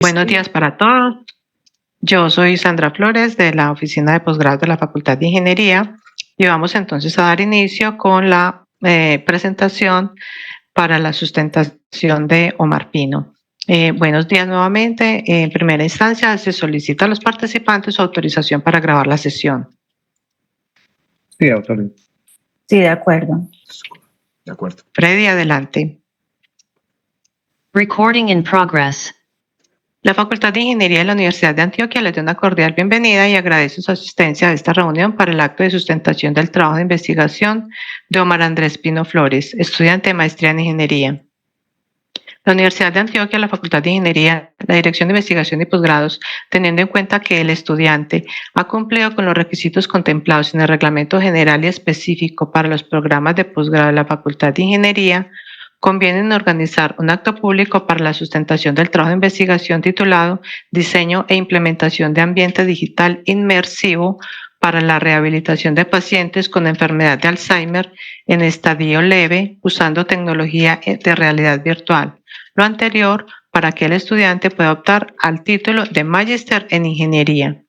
Buenos días para todos. Yo soy Sandra Flores de la Oficina de Posgrado de la Facultad de Ingeniería y vamos entonces a dar inicio con la presentación para la sustentación de Omar Pino. Buenos días nuevamente. En primera instancia se solicita a los participantes su autorización para grabar la sesión. Sí, autorizo. Sí, de acuerdo. De acuerdo. Freddy, adelante. Recording in progress. La Facultad de Ingeniería de la Universidad de Antioquia les da una cordial bienvenida y agradece su asistencia a esta reunión para el acto de sustentación del trabajo de investigación de Omar Andrés Pino Flores, estudiante de maestría en Ingeniería. La Universidad de Antioquia, la Facultad de Ingeniería, la Dirección de Investigación y Posgrados, teniendo en cuenta que el estudiante ha cumplido con los requisitos contemplados en el Reglamento General y Específico para los programas de posgrado de la Facultad de Ingeniería, conviene organizar un acto público para la sustentación del trabajo de investigación titulado Diseño e implementación de ambiente digital inmersivo para la rehabilitación de pacientes con enfermedad de Alzheimer en estadio leve usando tecnología de realidad virtual. Lo anterior para que el estudiante pueda optar al título de Magíster en Ingeniería.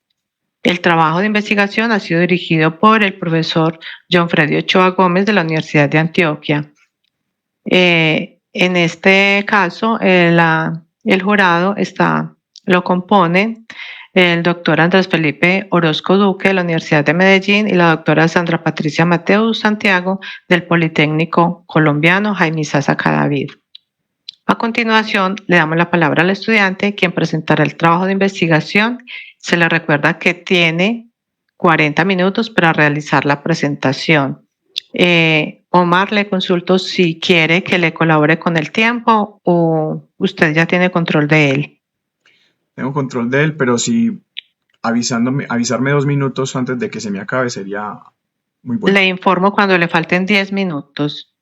El trabajo de investigación ha sido dirigido por el profesor John Freddy Ochoa Gómez de la Universidad de Antioquia. En este caso, el jurado lo componen el doctor Andrés Felipe Orozco Duque de la Universidad de Medellín y la doctora Sandra Patricia Mateus Santiago del Politécnico Colombiano Jaime Sasa Cadavid. A continuación, le damos la palabra al estudiante, quien presentará el trabajo de investigación. Se le recuerda que tiene 40 minutos para realizar la presentación. Omar, le consulto si quiere que le colabore con el tiempo o usted ya tiene control de él. Tengo control de él, pero si avisarme 2 minutos antes de que se me acabe sería muy bueno. Le informo cuando le falten 10 minutos.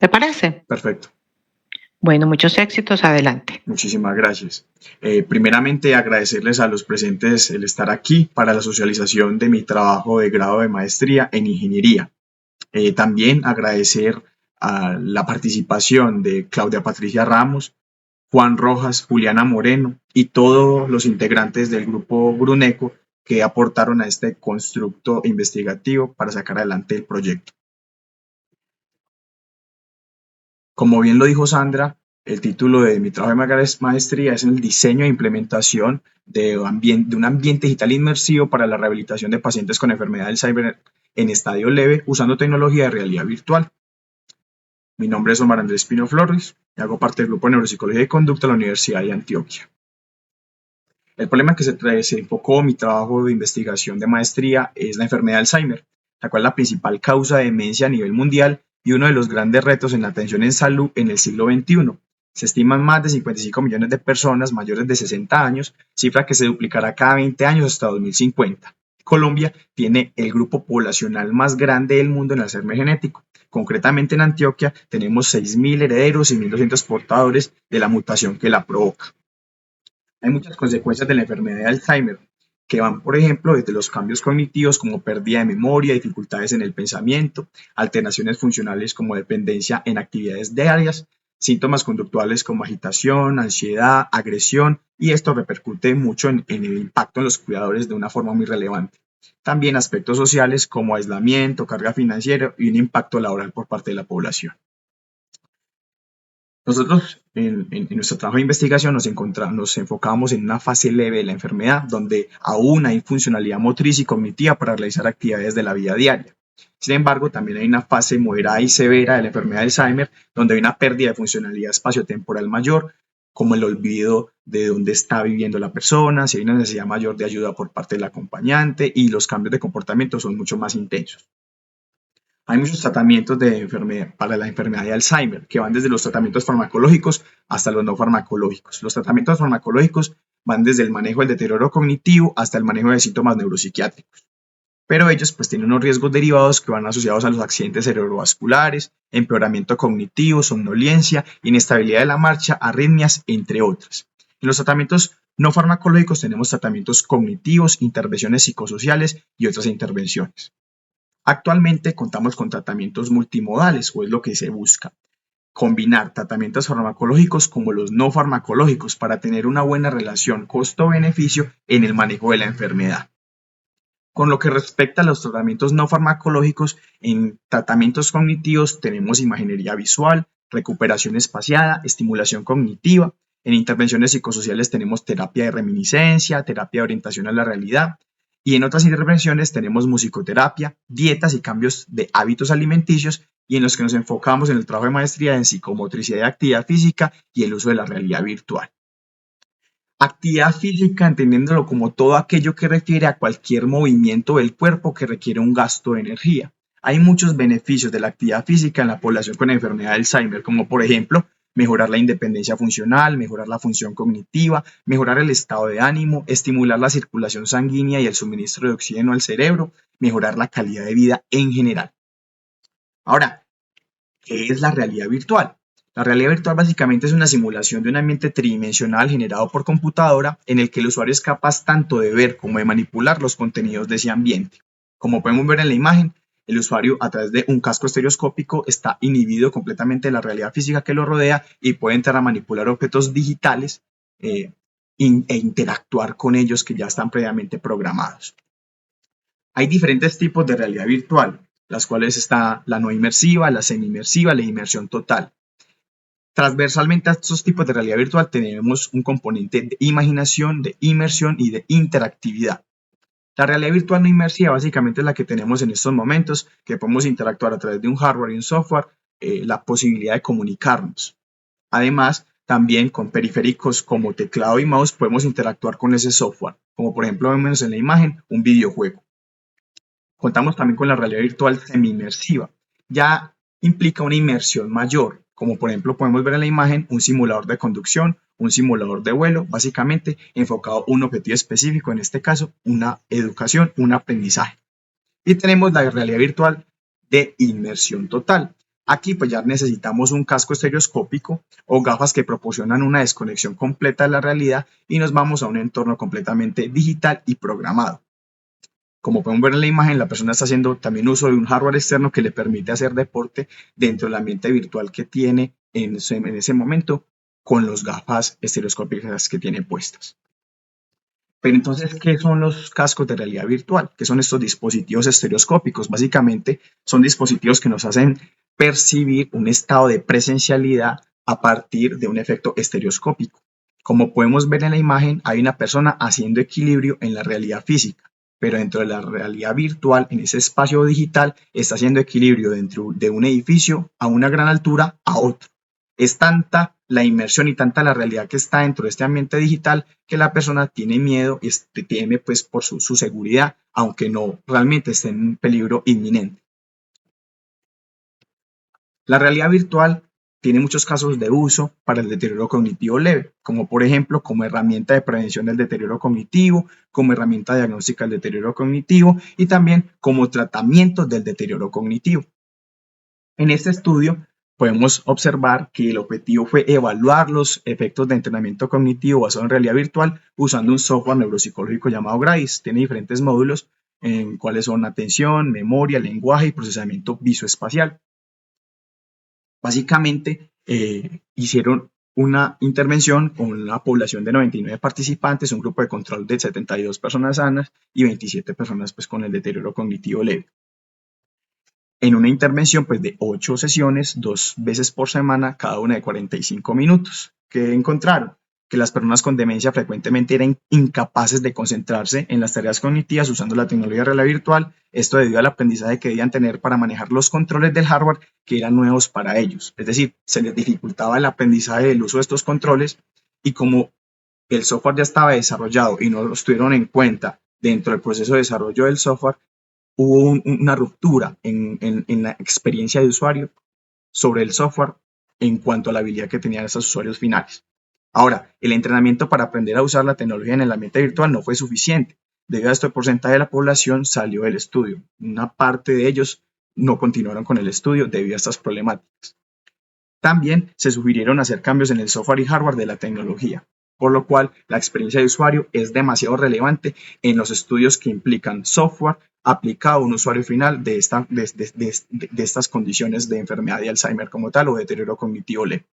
¿Le parece? Perfecto. Bueno, muchos éxitos. Adelante. Muchísimas gracias. Primeramente, agradecerles a los presentes el estar aquí para la socialización de mi trabajo de grado de maestría en ingeniería. También agradecer a la participación de Claudia Patricia Ramos, Juan Rojas, Juliana Moreno y todos los integrantes del grupo Bruneco que aportaron a este constructo investigativo para sacar adelante el proyecto. Como bien lo dijo Sandra, el título de mi trabajo de maestría es el diseño e implementación de un ambiente digital inmersivo para la rehabilitación de pacientes con enfermedad del Alzheimer en estadio leve usando tecnología de realidad virtual. Mi nombre es Omar Andrés Pino Flores y hago parte del grupo de Neuropsicología y Conducta de la Universidad de Antioquia. El problema que se enfocó mi trabajo de investigación de maestría es la enfermedad de Alzheimer, la cual es la principal causa de demencia a nivel mundial y uno de los grandes retos en la atención en salud en el siglo XXI. Se estiman más de 55 millones de personas mayores de 60 años, cifra que se duplicará cada 20 años hasta 2050. Colombia tiene el grupo poblacional más grande del mundo en Alzheimer genético. Concretamente en Antioquia tenemos 6.000 herederos y 1.200 portadores de la mutación que la provoca. Hay muchas consecuencias de la enfermedad de Alzheimer, que van, por ejemplo, desde los cambios cognitivos como pérdida de memoria, dificultades en el pensamiento, alteraciones funcionales como dependencia en actividades diarias, síntomas conductuales como agitación, ansiedad, agresión, y esto repercute mucho en el impacto en los cuidadores de una forma muy relevante. También aspectos sociales como aislamiento, carga financiera y un impacto laboral por parte de la población. Nosotros en nuestro trabajo de investigación nos enfocamos en una fase leve de la enfermedad donde aún hay funcionalidad motriz y cognitiva para realizar actividades de la vida diaria. Sin embargo, también hay una fase moderada y severa de la enfermedad de Alzheimer donde hay una pérdida de funcionalidad espaciotemporal mayor, como el olvido de dónde está viviendo la persona, si hay una necesidad mayor de ayuda por parte del acompañante y los cambios de comportamiento son mucho más intensos. Hay muchos tratamientos para la enfermedad de Alzheimer, que van desde los tratamientos farmacológicos hasta los no farmacológicos. Los tratamientos farmacológicos van desde el manejo del deterioro cognitivo hasta el manejo de síntomas neuropsiquiátricos. Pero ellos pues tienen unos riesgos derivados que van asociados a los accidentes cerebrovasculares, empeoramiento cognitivo, somnolencia, inestabilidad de la marcha, arritmias, entre otras. En los tratamientos no farmacológicos tenemos tratamientos cognitivos, intervenciones psicosociales y otras intervenciones. Actualmente contamos con tratamientos multimodales, o es lo que se busca. combinar tratamientos farmacológicos como los no farmacológicos para tener una buena relación costo-beneficio en el manejo de la enfermedad. Con lo que respecta a los tratamientos no farmacológicos, en tratamientos cognitivos tenemos imaginería visual, recuperación espaciada, estimulación cognitiva. En intervenciones psicosociales tenemos terapia de reminiscencia, terapia de orientación a la realidad. Y en otras intervenciones tenemos musicoterapia, dietas y cambios de hábitos alimenticios, y en los que nos enfocamos en el trabajo de maestría en psicomotricidad y actividad física y el uso de la realidad virtual. Actividad física, entendiéndolo como todo aquello que refiere a cualquier movimiento del cuerpo que requiere un gasto de energía. Hay muchos beneficios de la actividad física en la población con enfermedad de Alzheimer, como por ejemplo, mejorar la independencia funcional, mejorar la función cognitiva, mejorar el estado de ánimo, estimular la circulación sanguínea y el suministro de oxígeno al cerebro, mejorar la calidad de vida en general. Ahora, ¿qué es la realidad virtual? La realidad virtual básicamente es una simulación de un ambiente tridimensional generado por computadora en el que el usuario es capaz tanto de ver como de manipular los contenidos de ese ambiente. Como podemos ver en la imagen, el usuario a través de un casco estereoscópico está inhibido completamente de la realidad física que lo rodea y puede entrar a manipular objetos digitales e interactuar con ellos que ya están previamente programados. Hay diferentes tipos de realidad virtual, las cuales está la no inmersiva, la semi-inmersiva, la inmersión total. Transversalmente a estos tipos de realidad virtual tenemos un componente de imaginación, de inmersión y de interactividad. La realidad virtual no inmersiva básicamente es la que tenemos en estos momentos, que podemos interactuar a través de un hardware y un software, la posibilidad de comunicarnos. Además, también con periféricos como teclado y mouse podemos interactuar con ese software, como por ejemplo vemos en la imagen un videojuego. Contamos también con la realidad virtual semi-inmersiva. Ya implica una inmersión mayor, como por ejemplo podemos ver en la imagen un simulador de conducción, un simulador de vuelo, básicamente enfocado a un objetivo específico, en este caso una educación, un aprendizaje. Y tenemos la realidad virtual de inmersión total. Aquí pues ya necesitamos un casco estereoscópico o gafas que proporcionan una desconexión completa de la realidad y nos vamos a un entorno completamente digital y programado. Como podemos ver en la imagen, la persona está haciendo también uso de un hardware externo que le permite hacer deporte dentro del ambiente virtual que tiene en ese momento con las gafas estereoscópicas que tiene puestas. Pero entonces, ¿qué son los cascos de realidad virtual? ¿Qué son estos dispositivos estereoscópicos? Básicamente son dispositivos que nos hacen percibir un estado de presencialidad a partir de un efecto estereoscópico. Como podemos ver en la imagen, hay una persona haciendo equilibrio en la realidad física, pero dentro de la realidad virtual, en ese espacio digital, está haciendo equilibrio dentro de un edificio a una gran altura a otro. Es tanta la inmersión y tanta la realidad que está dentro de este ambiente digital que la persona tiene miedo y teme pues por su seguridad, aunque no realmente esté en un peligro inminente. La realidad virtual tiene muchos casos de uso para el deterioro cognitivo leve, como por ejemplo como herramienta de prevención del deterioro cognitivo, como herramienta diagnóstica del deterioro cognitivo y también como tratamiento del deterioro cognitivo. En este estudio podemos observar que el objetivo fue evaluar los efectos de entrenamiento cognitivo basado en realidad virtual usando un software neuropsicológico llamado GRACE. Tiene diferentes módulos en cuáles son atención, memoria, lenguaje y procesamiento visoespacial. Básicamente hicieron una intervención con una población de 99 participantes, un grupo de control de 72 personas sanas y 27 personas pues, con el deterioro cognitivo leve. En una intervención pues, de 8 sesiones, 2 veces por semana, cada una de 45 minutos. ¿Qué encontraron? Que las personas con demencia frecuentemente eran incapaces de concentrarse en las tareas cognitivas usando la tecnología de realidad virtual, esto debido al aprendizaje que debían tener para manejar los controles del hardware que eran nuevos para ellos. Es decir, se les dificultaba el aprendizaje del uso de estos controles y como el software ya estaba desarrollado y no los tuvieron en cuenta dentro del proceso de desarrollo del software, hubo una ruptura en la experiencia de usuario sobre el software en cuanto a la habilidad que tenían estos usuarios finales. Ahora, el entrenamiento para aprender a usar la tecnología en el ambiente virtual no fue suficiente. Debido a esto, el porcentaje de la población salió del estudio. Una parte de ellos no continuaron con el estudio debido a estas problemáticas. También se sugirieron hacer cambios en el software y hardware de la tecnología. por lo cual la experiencia de usuario es demasiado relevante en los estudios que implican software aplicado a un usuario final de estas condiciones de enfermedad de Alzheimer como tal o deterioro cognitivo leve.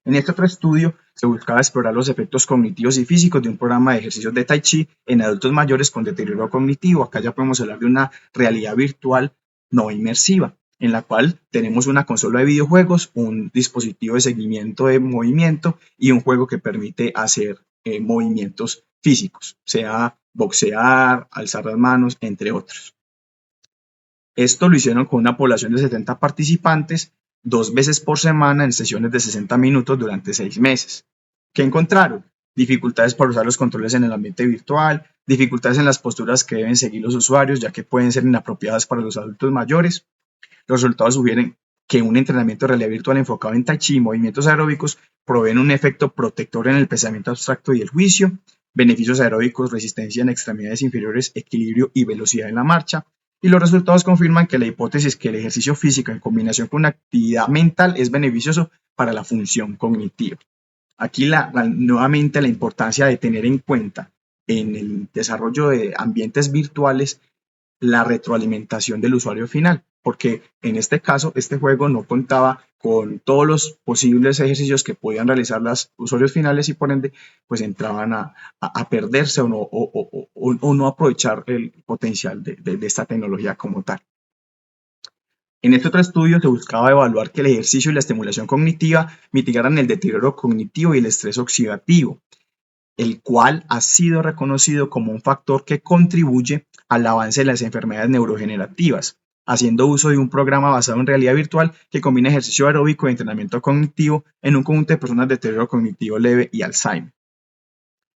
En este otro estudio se buscaba explorar los efectos cognitivos y físicos de un programa de ejercicios de Tai Chi en adultos mayores con deterioro cognitivo. Acá ya podemos hablar de una realidad virtual no inmersiva, en la cual tenemos una consola de videojuegos, un dispositivo de seguimiento de movimiento y un juego que permite hacer movimientos físicos, sea boxear, alzar las manos, entre otros. Esto lo hicieron con una población de 70 participantes 2 veces por semana en sesiones de 60 minutos durante 6 meses. ¿Qué encontraron? Dificultades para usar los controles en el ambiente virtual, dificultades en las posturas que deben seguir los usuarios, ya que pueden ser inapropiadas para los adultos mayores. Los resultados sugieren que un entrenamiento de realidad virtual enfocado en Tai Chi y movimientos aeróbicos proveen un efecto protector en el pensamiento abstracto y el juicio, beneficios aeróbicos, resistencia en extremidades inferiores, equilibrio y velocidad en la marcha. Y los resultados confirman que la hipótesis que el ejercicio físico en combinación con una actividad mental es beneficioso para la función cognitiva. Aquí nuevamente la importancia de tener en cuenta en el desarrollo de ambientes virtuales la retroalimentación del usuario final, porque en este caso este juego no contaba con todos los posibles ejercicios que podían realizar los usuarios finales y por ende pues entraban a perderse o no aprovechar el potencial de esta tecnología como tal. En este otro estudio se buscaba evaluar que el ejercicio y la estimulación cognitiva mitigaran el deterioro cognitivo y el estrés oxidativo, el cual ha sido reconocido como un factor que contribuye al avance de las enfermedades neurodegenerativas, haciendo uso de un programa basado en realidad virtual que combina ejercicio aeróbico y entrenamiento cognitivo en un conjunto de personas de deterioro cognitivo leve y Alzheimer.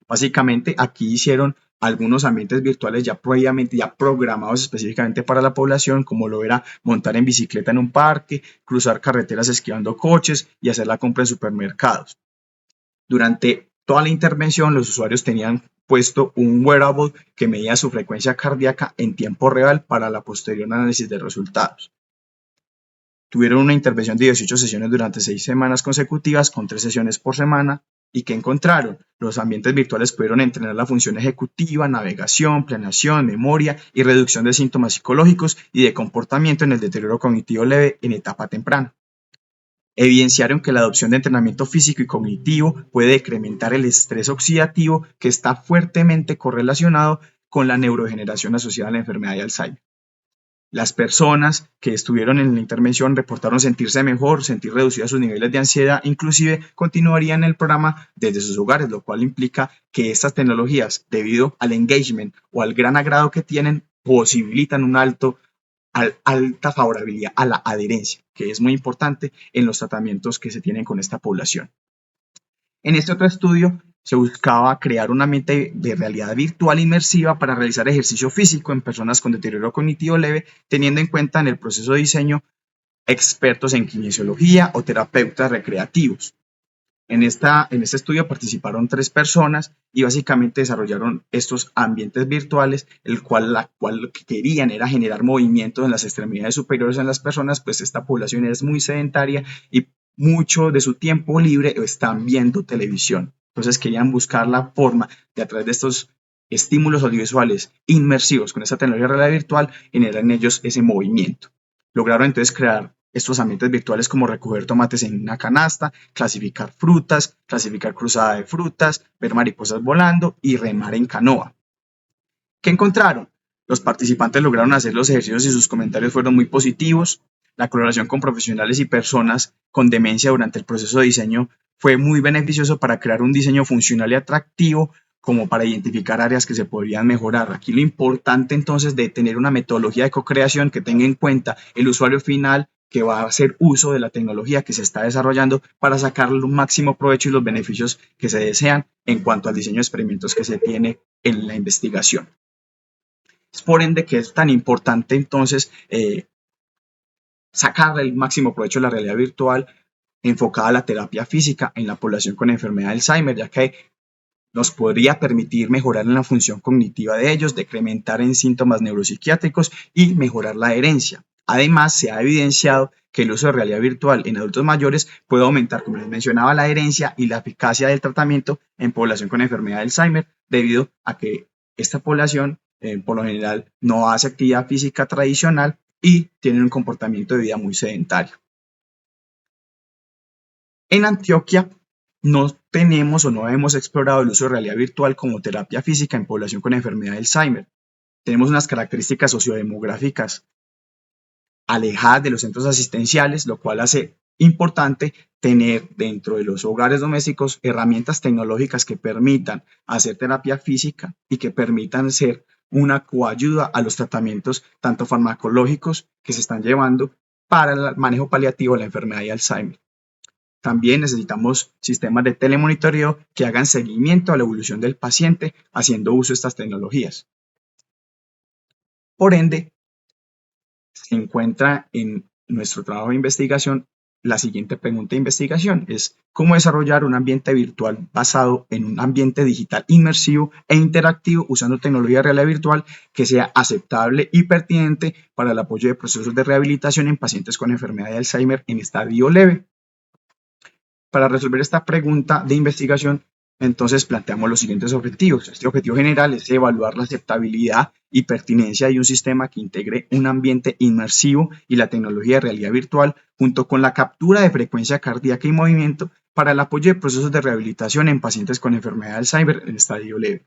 Básicamente aquí hicieron algunos ambientes virtuales ya previamente programados específicamente para la población, como lo era montar en bicicleta en un parque, cruzar carreteras esquivando coches y hacer la compra en supermercados. Durante toda la intervención, los usuarios tenían puesto un wearable que medía su frecuencia cardíaca en tiempo real para la posterior análisis de resultados. Tuvieron una intervención de 18 sesiones durante 6 semanas consecutivas, con 3 sesiones por semana. ¿Y qué encontraron? Los ambientes virtuales pudieron entrenar la función ejecutiva, navegación, planeación, memoria y reducción de síntomas psicológicos y de comportamiento en el deterioro cognitivo leve en etapa temprana. Evidenciaron que la adopción de entrenamiento físico y cognitivo puede decrementar el estrés oxidativo, que está fuertemente correlacionado con la neurodegeneración asociada a la enfermedad de Alzheimer. Las personas que estuvieron en la intervención reportaron sentirse mejor, sentir reducidos sus niveles de ansiedad, inclusive continuarían el programa desde sus hogares, lo cual implica que estas tecnologías, debido al engagement o al gran agrado que tienen, posibilitan una alta favorabilidad a la adherencia, que es muy importante en los tratamientos que se tienen con esta población. En este otro estudio se buscaba crear un ambiente de realidad virtual inmersiva para realizar ejercicio físico en personas con deterioro cognitivo leve, teniendo en cuenta en el proceso de diseño expertos en kinesiología o terapeutas recreativos. En este estudio participaron 3 personas y básicamente desarrollaron estos ambientes virtuales, lo que querían era generar movimientos en las extremidades superiores en las personas, pues esta población es muy sedentaria y mucho de su tiempo libre están viendo televisión. Entonces querían buscar la forma de, a través de estos estímulos audiovisuales inmersivos con esta tecnología de realidad virtual, generar en ellos ese movimiento. Lograron entonces crear estos ambientes virtuales como recoger tomates en una canasta, clasificar frutas, clasificar cruzada de frutas, ver mariposas volando y remar en canoa. ¿Qué encontraron? Los participantes lograron hacer los ejercicios y sus comentarios fueron muy positivos. La colaboración con profesionales y personas con demencia durante el proceso de diseño fue muy beneficioso para crear un diseño funcional y atractivo, como para identificar áreas que se podrían mejorar. Aquí lo importante entonces de tener una metodología de co-creación que tenga en cuenta el usuario final que va a hacer uso de la tecnología que se está desarrollando para sacarle un máximo provecho y los beneficios que se desean en cuanto al diseño de experimentos que se tiene en la investigación. Es por ende que es tan importante entonces sacarle el máximo provecho de la realidad virtual enfocada a la terapia física en la población con enfermedad de Alzheimer, ya que nos podría permitir mejorar en la función cognitiva de ellos, decrementar en síntomas neuropsiquiátricos y mejorar la adherencia. Además, se ha evidenciado que el uso de realidad virtual en adultos mayores puede aumentar, como les mencionaba, la adherencia y la eficacia del tratamiento en población con enfermedad de Alzheimer, debido a que esta población, por lo general, no hace actividad física tradicional y tiene un comportamiento de vida muy sedentario. En Antioquia no tenemos o no hemos explorado el uso de realidad virtual como terapia física en población con enfermedad de Alzheimer. Tenemos unas características sociodemográficas alejadas de los centros asistenciales, lo cual hace importante tener dentro de los hogares domésticos herramientas tecnológicas que permitan hacer terapia física y que permitan ser una coayuda a los tratamientos tanto farmacológicos que se están llevando para el manejo paliativo de la enfermedad de Alzheimer. También necesitamos sistemas de telemonitoreo que hagan seguimiento a la evolución del paciente haciendo uso de estas tecnologías. Por ende, se encuentra en nuestro trabajo de investigación la siguiente pregunta de investigación: es cómo desarrollar un ambiente virtual basado en un ambiente digital inmersivo e interactivo usando tecnología de realidad virtual que sea aceptable y pertinente para el apoyo de procesos de rehabilitación en pacientes con enfermedad de Alzheimer en estadio leve. Para resolver esta pregunta de investigación, entonces planteamos los siguientes objetivos. Este objetivo general es evaluar la aceptabilidad y pertinencia de un sistema que integre un ambiente inmersivo y la tecnología de realidad virtual junto con la captura de frecuencia cardíaca y movimiento para el apoyo de procesos de rehabilitación en pacientes con enfermedad de Alzheimer en estadio leve.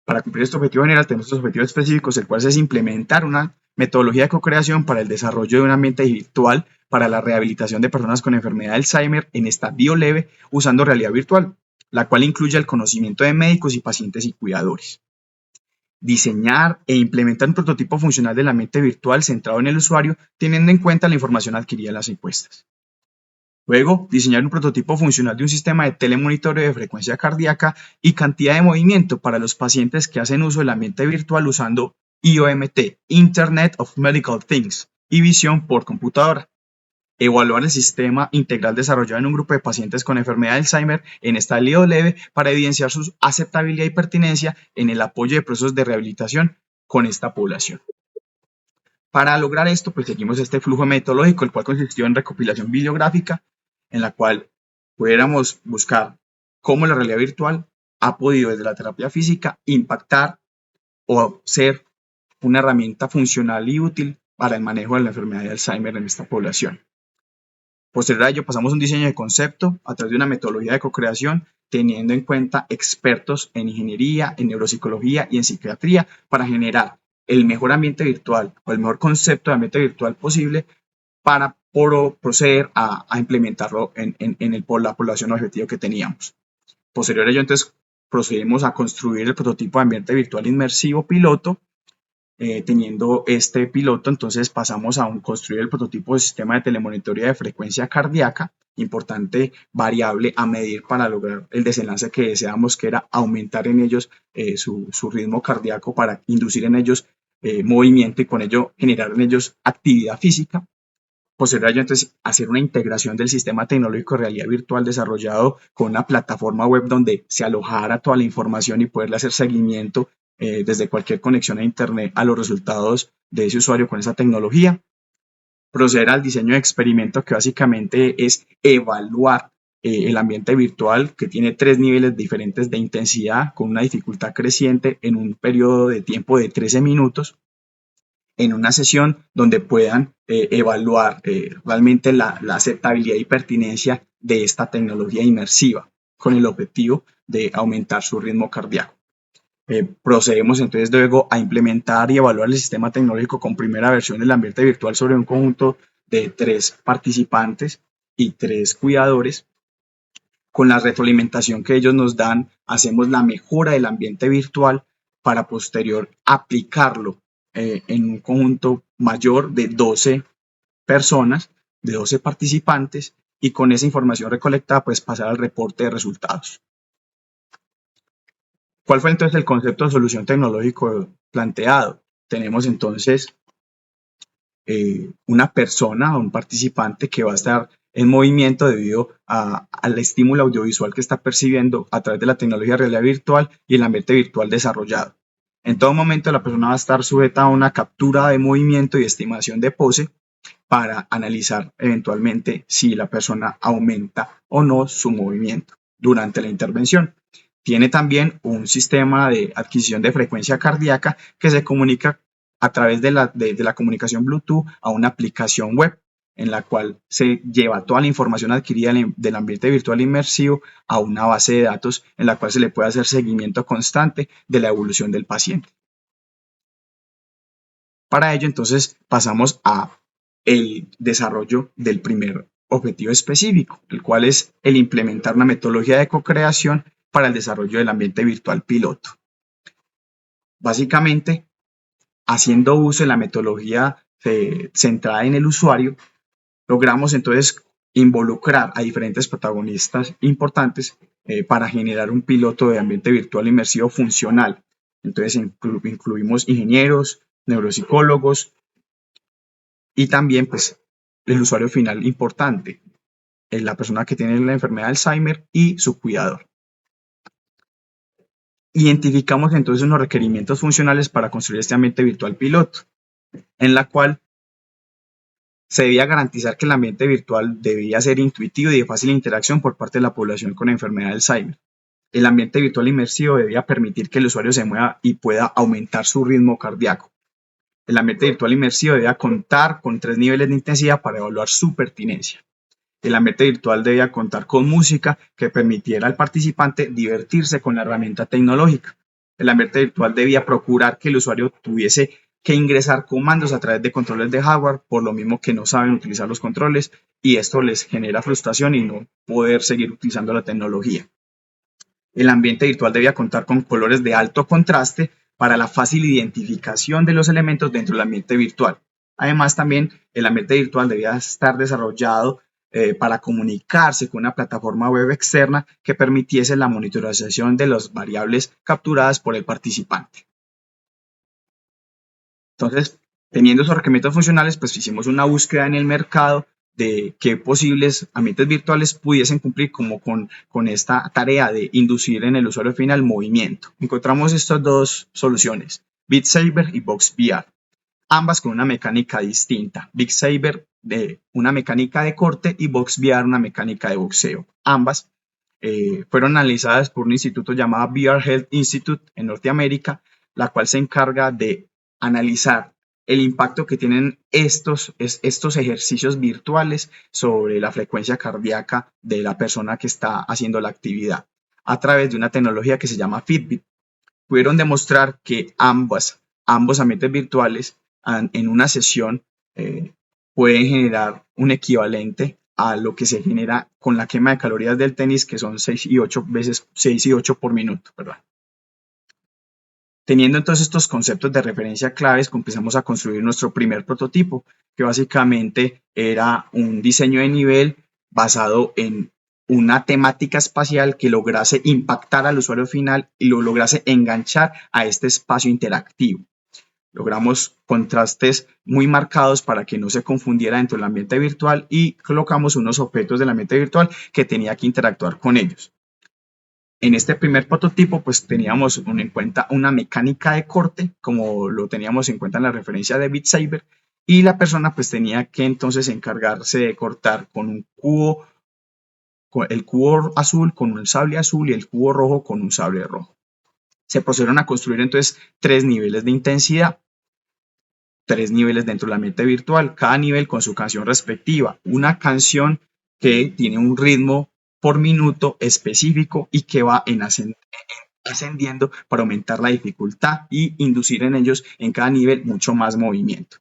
Para cumplir este objetivo general tenemos dos objetivos específicos, el cual es implementar una metodología de co-creación para el desarrollo de un ambiente virtual para la rehabilitación de personas con enfermedad de Alzheimer en estadio leve usando realidad virtual, la cual incluye el conocimiento de médicos y pacientes y cuidadores. Diseñar e implementar un prototipo funcional del ambiente virtual centrado en el usuario, teniendo en cuenta la información adquirida en las encuestas. Luego, diseñar un prototipo funcional de un sistema de telemonitoreo de frecuencia cardíaca y cantidad de movimiento para los pacientes que hacen uso del ambiente virtual usando IoMT, Internet of Medical Things, y visión por computadora. Evaluar el sistema integral desarrollado en un grupo de pacientes con enfermedad de Alzheimer en estadio leve para evidenciar su aceptabilidad y pertinencia en el apoyo de procesos de rehabilitación con esta población. Para lograr esto, pues seguimos este flujo metodológico, el cual consistió en recopilación bibliográfica, en la cual pudiéramos buscar cómo la realidad virtual ha podido desde la terapia física impactar o ser una herramienta funcional y útil para el manejo de la enfermedad de Alzheimer en esta población. Posterior a ello, pasamos a un diseño de concepto a través de una metodología de co-creación, teniendo en cuenta expertos en ingeniería, en neuropsicología y en psiquiatría para generar el mejor ambiente virtual o el mejor concepto de ambiente virtual posible para proceder a implementarlo en la población objetivo que teníamos. Posterior a ello, entonces, procedimos a construir el prototipo de ambiente virtual inmersivo piloto. Teniendo este piloto, entonces pasamos a construir el prototipo de sistema de telemonitoría de frecuencia cardíaca, importante variable a medir para lograr el desenlace que deseamos, que era aumentar en ellos su ritmo cardíaco para inducir en ellos movimiento y con ello generar en ellos actividad física. Posterior a ello, entonces, hacer una integración del sistema tecnológico de realidad virtual desarrollado con una plataforma web donde se alojara toda la información y poderle hacer seguimiento desde cualquier conexión a Internet a los resultados de ese usuario con esa tecnología. Proceder al diseño de experimento, que básicamente es evaluar el ambiente virtual, que tiene 3 niveles diferentes de intensidad con una dificultad creciente en un periodo de tiempo de 13 minutos, en una sesión donde puedan evaluar realmente la aceptabilidad y pertinencia de esta tecnología inmersiva con el objetivo de aumentar su ritmo cardíaco. Procedemos entonces luego a implementar y evaluar el sistema tecnológico con primera versión del ambiente virtual sobre un conjunto de 3 participantes y 3 cuidadores. Con la retroalimentación que ellos nos dan, hacemos la mejora del ambiente virtual para posterior aplicarlo en un conjunto mayor de 12 personas, de 12 participantes, y con esa información recolectada pues pasar al reporte de resultados. ¿Cuál fue entonces el concepto de solución tecnológico planteado? Tenemos entonces una persona o un participante que va a estar en movimiento debido al estímulo audiovisual que está percibiendo a través de la tecnología de realidad virtual y el ambiente virtual desarrollado. En todo momento la persona va a estar sujeta a una captura de movimiento y estimación de pose para analizar eventualmente si la persona aumenta o no su movimiento durante la intervención. Tiene también un sistema de adquisición de frecuencia cardíaca que se comunica a través de la comunicación Bluetooth a una aplicación web en la cual se lleva toda la información adquirida del ambiente virtual inmersivo a una base de datos en la cual se le puede hacer seguimiento constante de la evolución del paciente. Para ello, entonces, pasamos a el desarrollo del primer objetivo específico, el cual es el implementar una metodología de co-creación para el desarrollo del ambiente virtual piloto. Básicamente, haciendo uso de la metodología centrada en el usuario, logramos entonces involucrar a diferentes protagonistas importantes para generar un piloto de ambiente virtual inmersivo funcional. Entonces incluimos ingenieros, neuropsicólogos y también pues el usuario final importante, la persona que tiene la enfermedad de Alzheimer y su cuidador. Identificamos entonces unos requerimientos funcionales para construir este ambiente virtual piloto, en la cual se debía garantizar que el ambiente virtual debía ser intuitivo y de fácil interacción por parte de la población con enfermedad de Alzheimer. El ambiente virtual inmersivo debía permitir que el usuario se mueva y pueda aumentar su ritmo cardíaco. El ambiente virtual inmersivo debía contar con 3 niveles de intensidad para evaluar su pertinencia. El ambiente virtual debía contar con música que permitiera al participante divertirse con la herramienta tecnológica. El ambiente virtual debía procurar que el usuario tuviese que ingresar comandos a través de controles de hardware, por lo mismo que no saben utilizar los controles, y esto les genera frustración y no poder seguir utilizando la tecnología. El ambiente virtual debía contar con colores de alto contraste para la fácil identificación de los elementos dentro del ambiente virtual. Además, también el ambiente virtual debía estar desarrollado para comunicarse con una plataforma web externa que permitiese la monitorización de las variables capturadas por el participante. Entonces, teniendo esos requerimientos funcionales, pues hicimos una búsqueda en el mercado de qué posibles ambientes virtuales pudiesen cumplir como con esta tarea de inducir en el usuario final movimiento. Encontramos estas dos soluciones, Beat Saber y Box VR, ambas con una mecánica distinta. Beat Saber de una mecánica de corte y Box VR una mecánica de boxeo. Ambas fueron analizadas por un instituto llamado VR Health Institute en Norteamérica, la cual se encarga de analizar el impacto que tienen estos ejercicios virtuales sobre la frecuencia cardíaca de la persona que está haciendo la actividad a través de una tecnología que se llama Fitbit. Pudieron demostrar que ambos ambientes virtuales en una sesión pueden generar un equivalente a lo que se genera con la quema de calorías del tenis, que son 6 y 8 por minuto, perdón. Teniendo entonces estos conceptos de referencia claves, empezamos a construir nuestro primer prototipo, que básicamente era un diseño de nivel basado en una temática espacial que lograse impactar al usuario final y lo lograse enganchar a este espacio interactivo. Logramos contrastes muy marcados para que no se confundiera dentro del ambiente virtual y colocamos unos objetos del ambiente virtual que tenía que interactuar con ellos. En este primer prototipo, pues teníamos en cuenta una mecánica de corte, como lo teníamos en cuenta en la referencia de Beat Saber, y la persona pues tenía que entonces encargarse de cortar con un cubo, con el cubo azul con un sable azul y el cubo rojo con un sable rojo. Se procedieron a construir entonces 3 niveles de intensidad, 3 niveles dentro del ambiente virtual, cada nivel con su canción respectiva, una canción que tiene un ritmo por minuto específico y que va ascendiendo para aumentar la dificultad y inducir en ellos en cada nivel mucho más movimiento.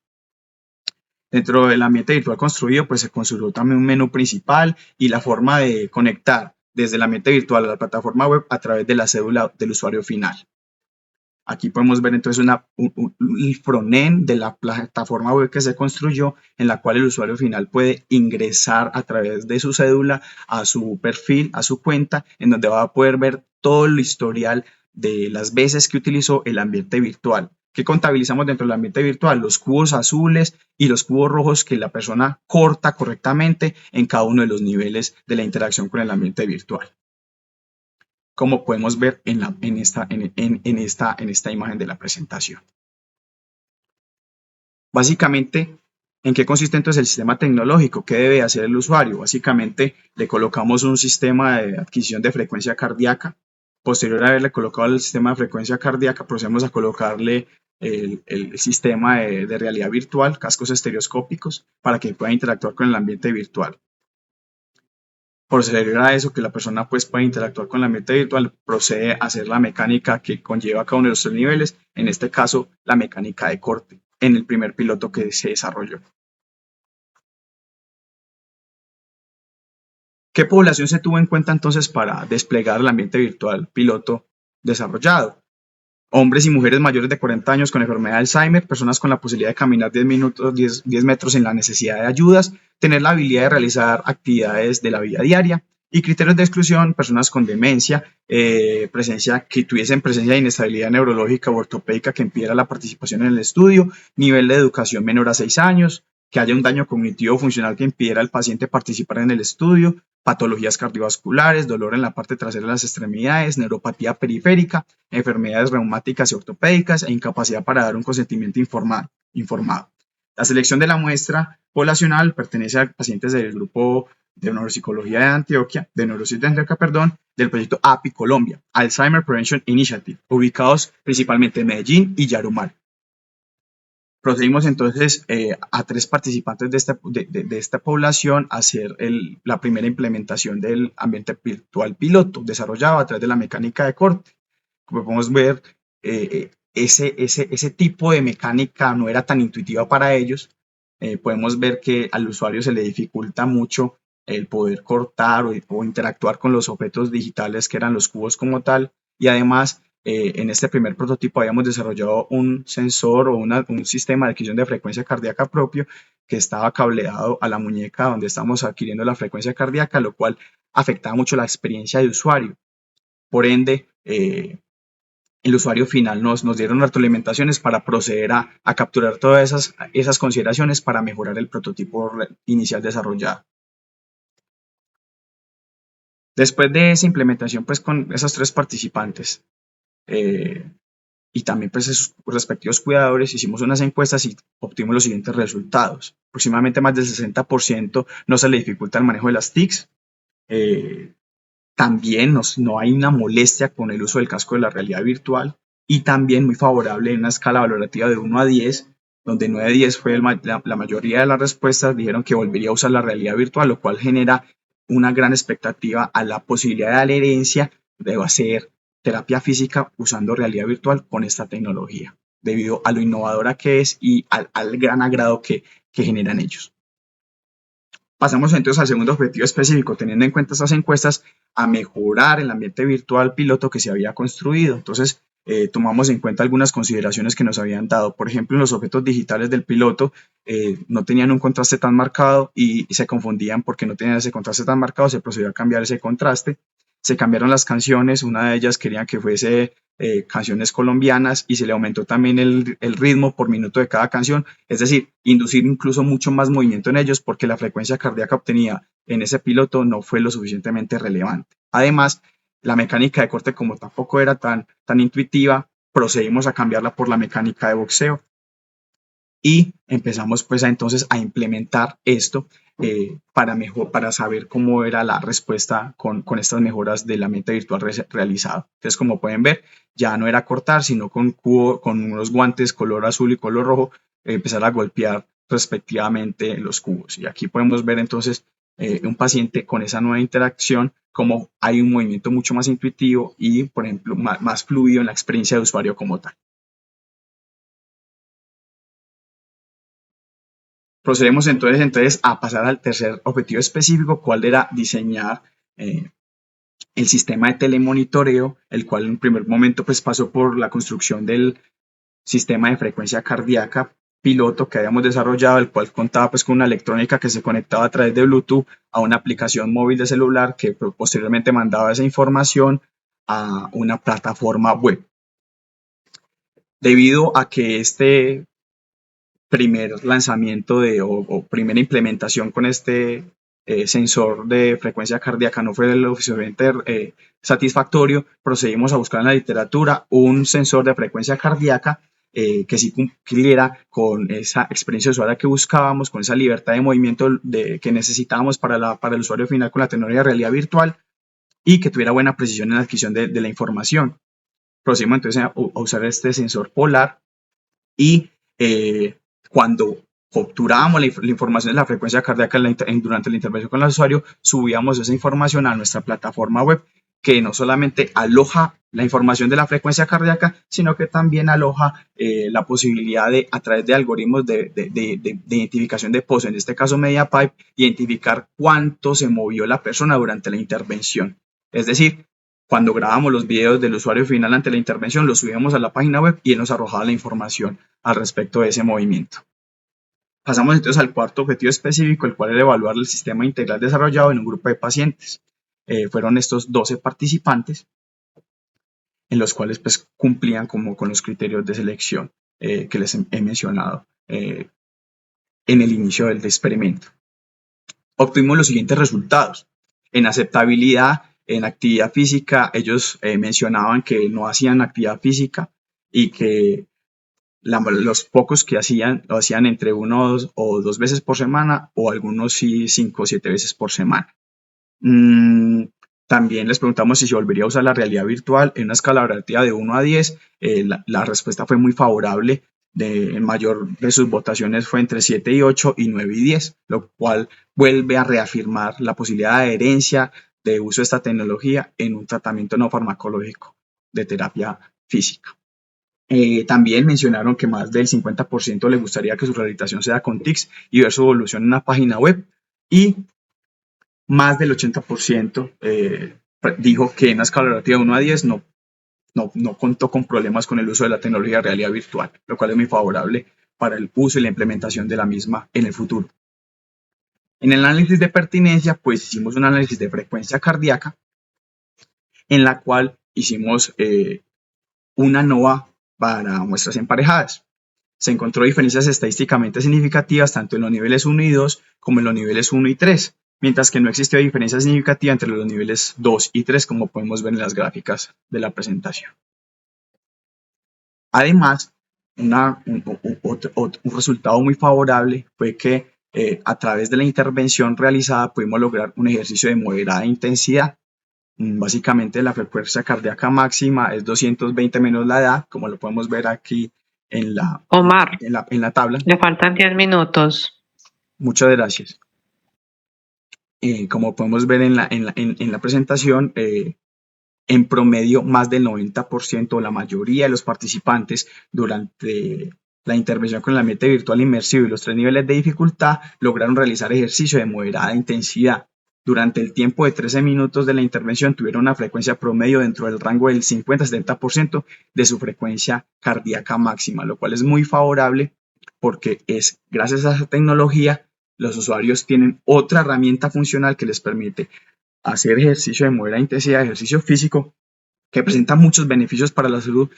Dentro del ambiente virtual construido, pues se construyó también un menú principal y la forma de conectar desde el ambiente virtual a la plataforma web a través de la cédula del usuario final. Aquí podemos ver entonces el frontend de la plataforma web que se construyó, en la cual el usuario final puede ingresar a través de su cédula a su perfil, a su cuenta, en donde va a poder ver todo el historial de las veces que utilizó el ambiente virtual. ¿Qué contabilizamos dentro del ambiente virtual? Los cubos azules y los cubos rojos que la persona corta correctamente en cada uno de los niveles de la interacción con el ambiente virtual. como podemos ver en esta imagen de la presentación. Básicamente, ¿en qué consiste entonces el sistema tecnológico? ¿Qué debe hacer el usuario? Básicamente, le colocamos un sistema de adquisición de frecuencia cardíaca. Posterior a haberle colocado el sistema de frecuencia cardíaca, procedemos a colocarle el sistema de realidad virtual, cascos estereoscópicos, para que pueda interactuar con el ambiente virtual. Posterior a eso, que la persona pues pueda interactuar con el ambiente virtual, procede a hacer la mecánica que conlleva cada uno de los tres niveles, en este caso la mecánica de corte, en el primer piloto que se desarrolló. ¿Qué población se tuvo en cuenta entonces para desplegar el ambiente virtual piloto desarrollado? Hombres y mujeres mayores de 40 años con enfermedad de Alzheimer, personas con la posibilidad de caminar 10 metros sin la necesidad de ayudas, tener la habilidad de realizar actividades de la vida diaria, y criterios de exclusión, personas con demencia, que tuviesen presencia de inestabilidad neurológica o ortopédica que impidiera la participación en el estudio, nivel de educación menor a 6 años, que haya un daño cognitivo o funcional que impidiera al paciente participar en el estudio, patologías cardiovasculares, dolor en la parte trasera de las extremidades, neuropatía periférica, enfermedades reumáticas y ortopédicas e incapacidad para dar un consentimiento informado. La selección de la muestra poblacional pertenece a pacientes del grupo de neuropsicología de Antioquia, del proyecto API Colombia, Alzheimer Prevention Initiative, ubicados principalmente en Medellín y Yarumal. Procedimos entonces a 3 participantes de esta población a hacer la primera implementación del ambiente virtual piloto desarrollado a través de la mecánica de corte. Como podemos ver, ese tipo de mecánica no era tan intuitiva para ellos. Podemos ver que al usuario se le dificulta mucho el poder cortar o interactuar con los objetos digitales que eran los cubos como tal, y además en este primer prototipo habíamos desarrollado un sensor o un sistema de adquisición de frecuencia cardíaca propio que estaba cableado a la muñeca donde estamos adquiriendo la frecuencia cardíaca, lo cual afectaba mucho la experiencia de usuario. Por ende, el usuario final nos dieron retroalimentaciones para proceder a capturar todas esas consideraciones para mejorar el prototipo inicial desarrollado. Después de esa implementación, pues con esos 3 participantes y también pues sus respectivos cuidadores, hicimos unas encuestas y obtuvimos los siguientes resultados. Aproximadamente más del 60% no se le dificulta el manejo de las TICs. También no hay una molestia con el uso del casco de la realidad virtual, y también muy favorable en una escala valorativa de 1 a 10, donde 9 a 10 fue la mayoría de las respuestas, dijeron que volvería a usar la realidad virtual, lo cual genera una gran expectativa a la posibilidad de la herencia de hacer terapia física usando realidad virtual con esta tecnología, debido a lo innovadora que es y al gran agrado que generan ellos. Pasamos entonces al segundo objetivo específico, teniendo en cuenta estas encuestas, a mejorar el ambiente virtual piloto que se había construido. Entonces, tomamos en cuenta algunas consideraciones que nos habían dado. Por ejemplo, los objetos digitales del piloto no tenían un contraste tan marcado y se confundían porque no tenían ese contraste tan marcado, se procedió a cambiar ese contraste. Se cambiaron las canciones, una de ellas querían que fuese canciones colombianas y se le aumentó también el ritmo por minuto de cada canción, es decir, inducir incluso mucho más movimiento en ellos porque la frecuencia cardíaca obtenida en ese piloto no fue lo suficientemente relevante. Además, la mecánica de corte, como tampoco era tan intuitiva, procedimos a cambiarla por la mecánica de boxeo y empezamos pues entonces a implementar esto para saber cómo era la respuesta con estas mejoras del ambiente virtual realizado. Entonces, como pueden ver, ya no era cortar, sino con unos guantes color azul y color rojo, empezar a golpear respectivamente los cubos. Y aquí podemos ver entonces un paciente con esa nueva interacción, como hay un movimiento mucho más intuitivo y, por ejemplo, más fluido en la experiencia de usuario como tal. Procedemos entonces a pasar al tercer objetivo específico, cuál era diseñar el sistema de telemonitoreo, el cual en primer momento pues pasó por la construcción del sistema de frecuencia cardíaca piloto que habíamos desarrollado, el cual contaba pues con una electrónica que se conectaba a través de Bluetooth a una aplicación móvil de celular que posteriormente mandaba esa información a una plataforma web. Debido a que este primer lanzamiento o primera implementación con este sensor de frecuencia cardíaca no fue lo suficientemente satisfactorio, procedimos a buscar en la literatura un sensor de frecuencia cardíaca que sí cumpliera con esa experiencia usuaria que buscábamos, con esa libertad de movimiento que necesitábamos para el usuario final con la tecnología de realidad virtual y que tuviera buena precisión en la adquisición de la información. Procedimos entonces a usar este sensor polar y cuando obturábamos la información de la frecuencia cardíaca durante la intervención con el usuario, subíamos esa información a nuestra plataforma web, que no solamente aloja la información de la frecuencia cardíaca, sino que también aloja la posibilidad de, a través de algoritmos de identificación de pose, en este caso MediaPipe, identificar cuánto se movió la persona durante la intervención. Es decir, cuando grabamos los videos del usuario final ante la intervención, los subíamos a la página web y él nos arrojaba la información al respecto de ese movimiento. Pasamos entonces al cuarto objetivo específico, el cual era evaluar el sistema integral desarrollado en un grupo de pacientes. Fueron estos 12 participantes, en los cuales pues, cumplían como con los criterios de selección que les he mencionado en el inicio del experimento. Obtuvimos los siguientes resultados. En aceptabilidad, en actividad física, ellos mencionaban que no hacían actividad física y que los pocos que hacían, lo hacían entre 1 o 2 veces por semana, o algunos sí 5 o 7 veces por semana. También les preguntamos si se volvería a usar la realidad virtual en una escala relativa de 1 a 10. La respuesta fue muy favorable. El mayor de sus votaciones fue entre 7 y 8 y 9 y 10, lo cual vuelve a reafirmar la posibilidad de adherencia de uso de esta tecnología en un tratamiento no farmacológico de terapia física. También mencionaron que más del 50% le gustaría que su rehabilitación sea con TICS y ver su evolución en una página web, y más del 80% dijo que en una escala relativa de 1 a 10 no contó con problemas con el uso de la tecnología de realidad virtual, lo cual es muy favorable para el uso y la implementación de la misma en el futuro. En el análisis de pertinencia, pues hicimos un análisis de frecuencia cardíaca en la cual hicimos una NOVA para muestras emparejadas. Se encontró diferencias estadísticamente significativas tanto en los niveles 1 y 2 como en los niveles 1 y 3, mientras que no existió diferencia significativa entre los niveles 2 y 3, como podemos ver en las gráficas de la presentación. Además, un resultado muy favorable fue que a través de la intervención realizada pudimos lograr un ejercicio de moderada intensidad. Básicamente la frecuencia cardíaca máxima es 220 menos la edad, como lo podemos ver aquí en la tabla. Le faltan 10 minutos. Muchas gracias. Como podemos ver en la presentación, en promedio más del 90% o la mayoría de los participantes durante la intervención con el ambiente virtual inmersivo y los 3 niveles de dificultad lograron realizar ejercicio de moderada intensidad. Durante el tiempo de 13 minutos de la intervención tuvieron una frecuencia promedio dentro del rango del 50-70% de su frecuencia cardíaca máxima, lo cual es muy favorable porque es gracias a esa tecnología los usuarios tienen otra herramienta funcional que les permite hacer ejercicio de moderada intensidad, ejercicio físico, que presenta muchos beneficios para la salud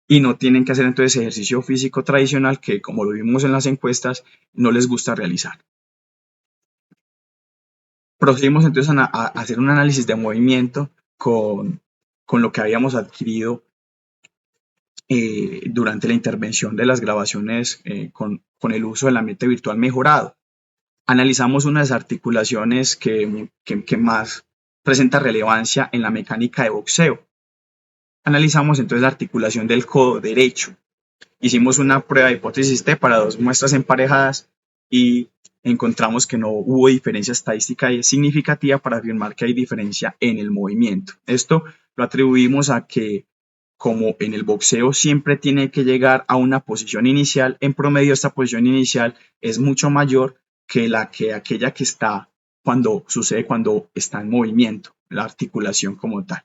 y no tienen que hacer entonces ejercicio físico tradicional que, como lo vimos en las encuestas, no les gusta realizar. Procedimos entonces a hacer un análisis de movimiento con lo que habíamos adquirido durante la intervención de las grabaciones con el uso del ambiente virtual mejorado. Analizamos unas articulaciones que más presenta relevancia en la mecánica de boxeo. Analizamos entonces la articulación del codo derecho. Hicimos una prueba de hipótesis T para 2 muestras emparejadas y encontramos que no hubo diferencia estadística significativa para afirmar que hay diferencia en el movimiento. Esto lo atribuimos a que, como en el boxeo siempre tiene que llegar a una posición inicial, en promedio esta posición inicial es mucho mayor que aquella que está cuando está en movimiento, la articulación como tal.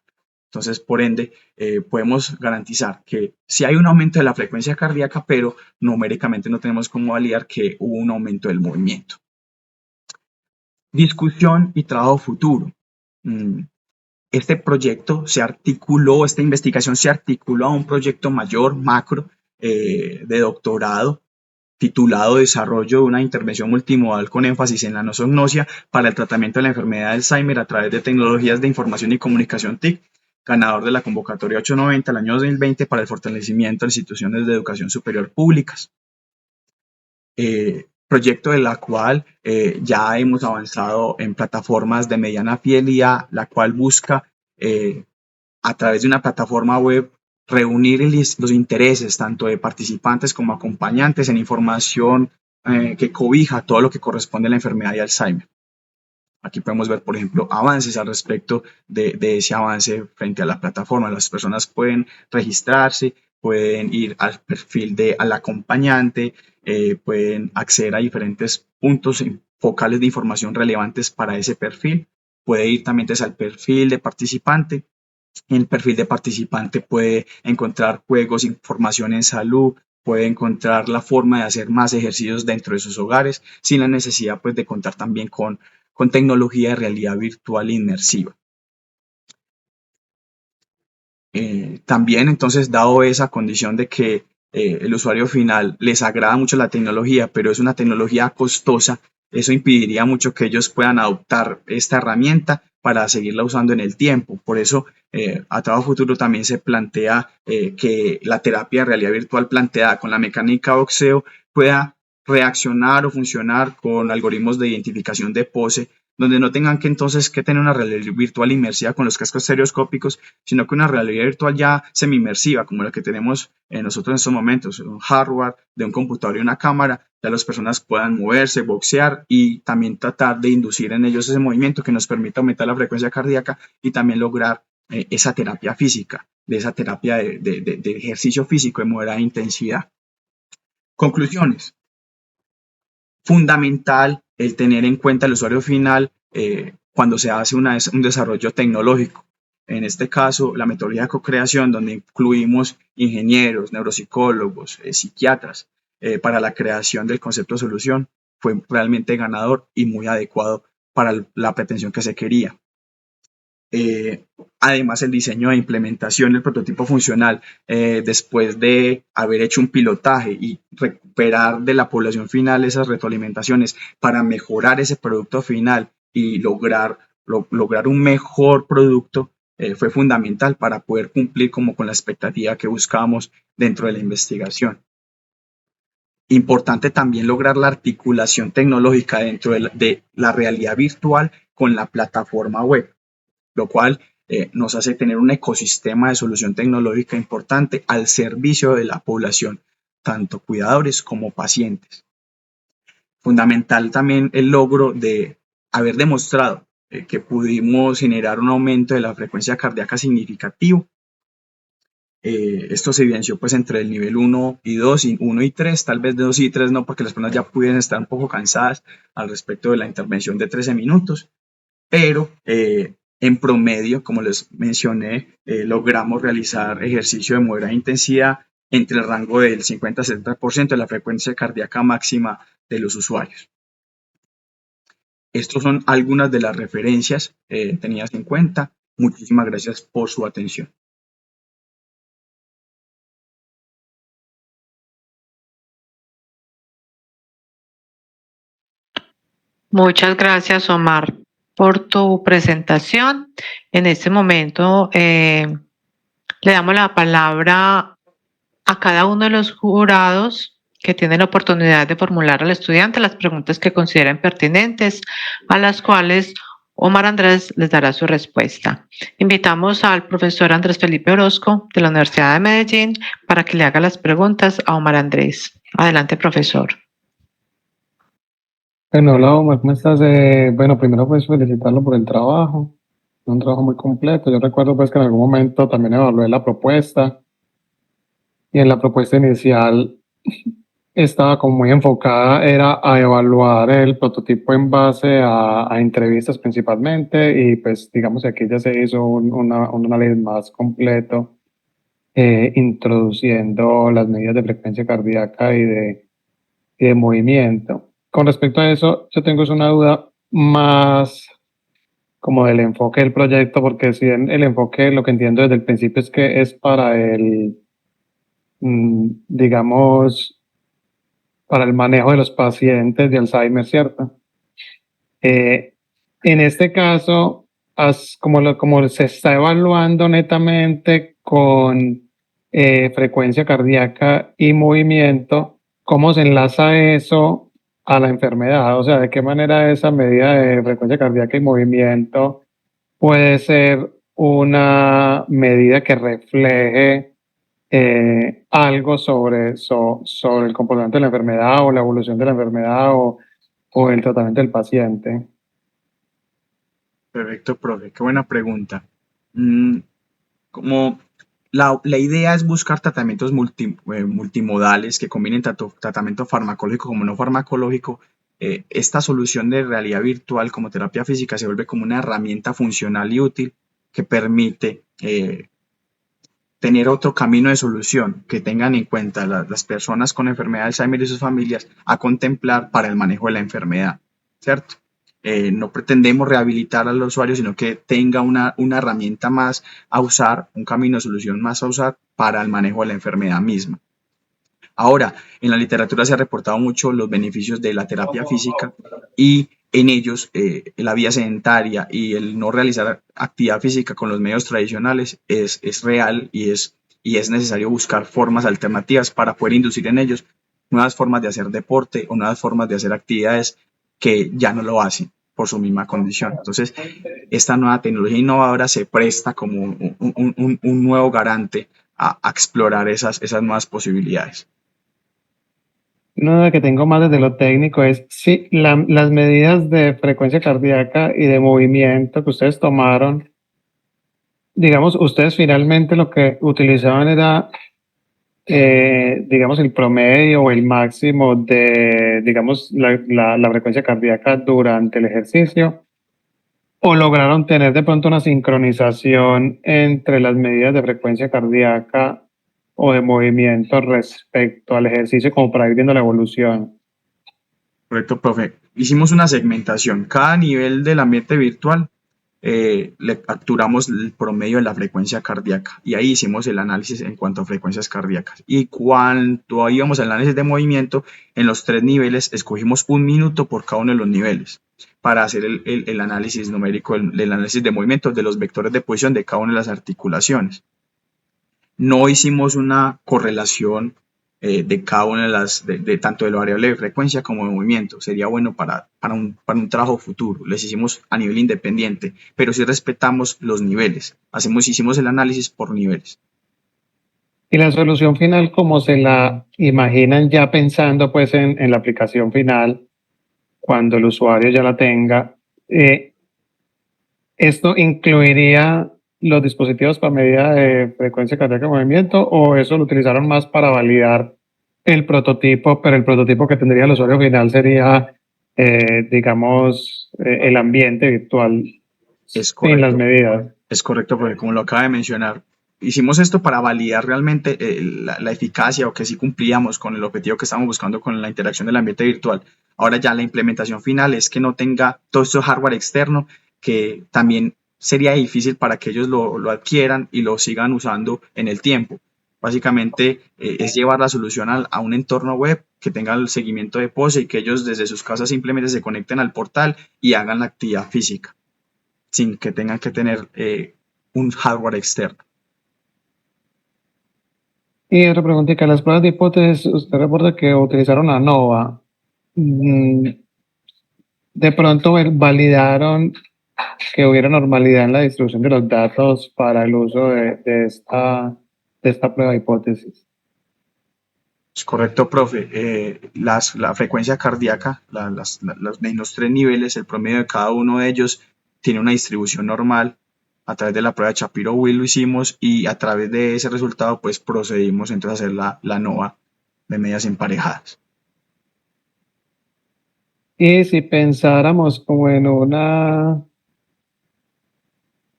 Entonces, por ende, podemos garantizar que sí hay un aumento de la frecuencia cardíaca, pero numéricamente no tenemos cómo validar que hubo un aumento del movimiento. Discusión y trabajo futuro. Este proyecto esta investigación se articuló a un proyecto mayor, macro, de doctorado, titulado Desarrollo de una intervención multimodal con énfasis en la nosognosia para el tratamiento de la enfermedad de Alzheimer a través de tecnologías de información y comunicación TIC, ganador de la convocatoria 890 del año 2020 para el fortalecimiento de instituciones de educación superior públicas. Proyecto de la cual ya hemos avanzado en plataformas de mediana fidelidad, la cual busca a través de una plataforma web reunir los intereses tanto de participantes como acompañantes en información que cobija todo lo que corresponde a la enfermedad de Alzheimer. Aquí podemos ver, por ejemplo, avances al respecto de ese avance frente a la plataforma. Las personas pueden registrarse, pueden ir al perfil al acompañante, pueden acceder a diferentes puntos focales de información relevantes para ese perfil. Puede ir también desde el perfil de participante. En el perfil de participante puede encontrar juegos, información en salud, puede encontrar la forma de hacer más ejercicios dentro de sus hogares sin la necesidad pues, de contar también con tecnología de realidad virtual inmersiva. También entonces, dado esa condición de que el usuario final les agrada mucho la tecnología, pero es una tecnología costosa, eso impediría mucho que ellos puedan adoptar esta herramienta para seguirla usando en el tiempo. Por eso, a trabajo futuro también se plantea que la terapia de realidad virtual planteada con la mecánica boxeo pueda reaccionar o funcionar con algoritmos de identificación de pose, donde no tengan que entonces que tener una realidad virtual inmersiva con los cascos estereoscópicos, sino que una realidad virtual ya semi-inmersiva, como la que tenemos nosotros en estos momentos, un hardware de un computador y una cámara, ya las personas puedan moverse, boxear y también tratar de inducir en ellos ese movimiento que nos permita aumentar la frecuencia cardíaca y también lograr esa terapia física, de esa terapia de ejercicio físico de moderada intensidad. Conclusiones. Fundamental el tener en cuenta el usuario final cuando se hace un desarrollo tecnológico. En este caso, la metodología de co-creación, donde incluimos ingenieros, neuropsicólogos, psiquiatras, para la creación del concepto de solución, fue realmente ganador y muy adecuado para la pretensión que se quería. Además, el diseño e implementación del prototipo funcional, después de haber hecho un pilotaje y recuperar de la población final esas retroalimentaciones para mejorar ese producto final y lograr un mejor producto, fue fundamental para poder cumplir como con la expectativa que buscábamos dentro de la investigación. Importante también lograr la articulación tecnológica dentro de la realidad virtual con la plataforma web, lo cual nos hace tener un ecosistema de solución tecnológica importante al servicio de la población, tanto cuidadores como pacientes. Fundamental también el logro de haber demostrado que pudimos generar un aumento de la frecuencia cardíaca significativo. Esto se evidenció pues entre el nivel 1 y 2 y 1 y 3, tal vez de 2 y 3 no, porque las personas ya pudieran estar un poco cansadas al respecto de la intervención de 13 minutos, pero en promedio, como les mencioné, logramos realizar ejercicio de moderada intensidad entre el rango del 50-70% de la frecuencia cardíaca máxima de los usuarios. Estas son algunas de las referencias tenidas en cuenta. Muchísimas gracias por su atención. Muchas gracias, Omar, por tu presentación. En este momento le damos la palabra a cada uno de los jurados que tienen la oportunidad de formular al estudiante las preguntas que consideren pertinentes, a las cuales Omar Andrés les dará su respuesta. Invitamos al profesor Andrés Felipe Orozco de la Universidad de Medellín para que le haga las preguntas a Omar Andrés. Adelante, profesor. Bueno, hola Omar, ¿cómo estás? Bueno, primero pues felicitarlo por el trabajo, un trabajo muy completo. Yo recuerdo pues que en algún momento también evalué la propuesta y en la propuesta inicial estaba como muy enfocada, era a evaluar el prototipo en base a entrevistas principalmente y pues digamos que aquí ya se hizo un análisis más completo introduciendo las medidas de frecuencia cardíaca y de movimiento. Con respecto a eso, yo tengo una duda más como del enfoque del proyecto, porque si en el enfoque lo que entiendo desde el principio es que es para el, digamos, para el manejo de los pacientes de Alzheimer, ¿cierto? En este caso, como se está evaluando netamente con frecuencia cardíaca y movimiento, ¿cómo se enlaza eso a la enfermedad? O sea, ¿de qué manera esa medida de frecuencia cardíaca y movimiento puede ser una medida que refleje algo sobre el comportamiento de la enfermedad o la evolución de la enfermedad o el tratamiento del paciente? Perfecto, profe. Qué buena pregunta. Como la idea es buscar tratamientos multimodales que combinen tanto tratamiento farmacológico como no farmacológico. Esta solución de realidad virtual como terapia física se vuelve como una herramienta funcional y útil que permite tener otro camino de solución que tengan en cuenta las personas con enfermedad de Alzheimer y sus familias a contemplar para el manejo de la enfermedad, ¿cierto? No pretendemos rehabilitar al usuario, sino que tenga una herramienta más a usar, un camino de solución más a usar para el manejo de la enfermedad misma. Ahora, en la literatura se ha reportado mucho los beneficios de la terapia física y en ellos la vida sedentaria y el no realizar actividad física con los medios tradicionales es real y es necesario buscar formas alternativas para poder inducir en ellos nuevas formas de hacer deporte o nuevas formas de hacer actividades que ya no lo hacen por su misma condición. Entonces, esta nueva tecnología innovadora se presta como un nuevo garante a explorar esas nuevas posibilidades. Una duda que tengo más desde lo técnico es si las medidas de frecuencia cardíaca y de movimiento que ustedes tomaron, digamos, ustedes finalmente lo que utilizaban era, digamos, el promedio o el máximo de, digamos, la frecuencia cardíaca durante el ejercicio, o lograron tener de pronto una sincronización entre las medidas de frecuencia cardíaca o de movimiento respecto al ejercicio como para ir viendo la evolución. Correcto, profe. Hicimos una segmentación. Cada nivel del ambiente virtual le capturamos el promedio de la frecuencia cardíaca y ahí hicimos el análisis en cuanto a frecuencias cardíacas. Y cuando íbamos al análisis de movimiento, en los 3 niveles escogimos 1 minuto por cada uno de los niveles para hacer el análisis numérico, el análisis de movimiento de los vectores de posición de cada una de las articulaciones. No hicimos una correlación de cada una de las, tanto de la variable de frecuencia como de movimiento. Sería bueno para un trabajo futuro. Les hicimos a nivel independiente, pero sí respetamos los niveles. Hicimos el análisis por niveles. Y la solución final, como se la imaginan ya pensando pues en la aplicación final, cuando el usuario ya la tenga, ¿esto incluiría los dispositivos para medida de frecuencia cardíaca y movimiento o eso lo utilizaron más para validar el prototipo, pero el prototipo que tendría el usuario final sería, digamos, el ambiente virtual Es sin las correcto. medidas? Es correcto, porque como lo acaba de mencionar, hicimos esto para validar realmente la eficacia o que sí cumplíamos con el objetivo que estamos buscando con la interacción del ambiente virtual. Ahora ya la implementación final es que no tenga todo este hardware externo, que también sería difícil para que ellos lo adquieran y lo sigan usando en el tiempo. Básicamente es llevar la solución a un entorno web que tenga el seguimiento de pose y que ellos desde sus casas simplemente se conecten al portal y hagan la actividad física sin que tengan que tener un hardware externo. Y otra preguntita, las pruebas de hipótesis, usted reporta que utilizaron ANOVA. De pronto validaron que hubiera normalidad en la distribución de los datos para el uso de esta prueba de hipótesis. Es correcto, profe. La frecuencia cardíaca, en los 3 niveles, el promedio de cada uno de ellos tiene una distribución normal. A través de la prueba de Shapiro-Wills lo hicimos y a través de ese resultado pues procedimos entonces a hacer la ANOVA de medidas emparejadas. Y si pensáramos como en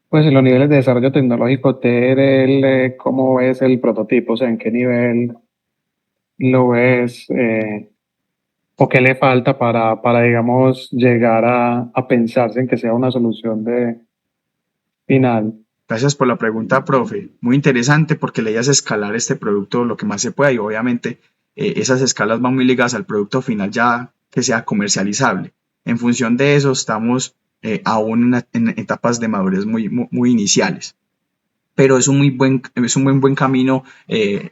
pues en los niveles de desarrollo tecnológico TRL, ¿cómo ves el prototipo? O sea, ¿en qué nivel lo ves? ¿O qué le falta para digamos, llegar a pensarse en que sea una solución de final? Gracias por la pregunta, profe. Muy interesante porque la idea es escalar este producto lo que más se pueda y obviamente esas escalas van muy ligadas al producto final ya que sea comercializable. En función de eso estamos aún en etapas de madurez muy iniciales, pero es un buen camino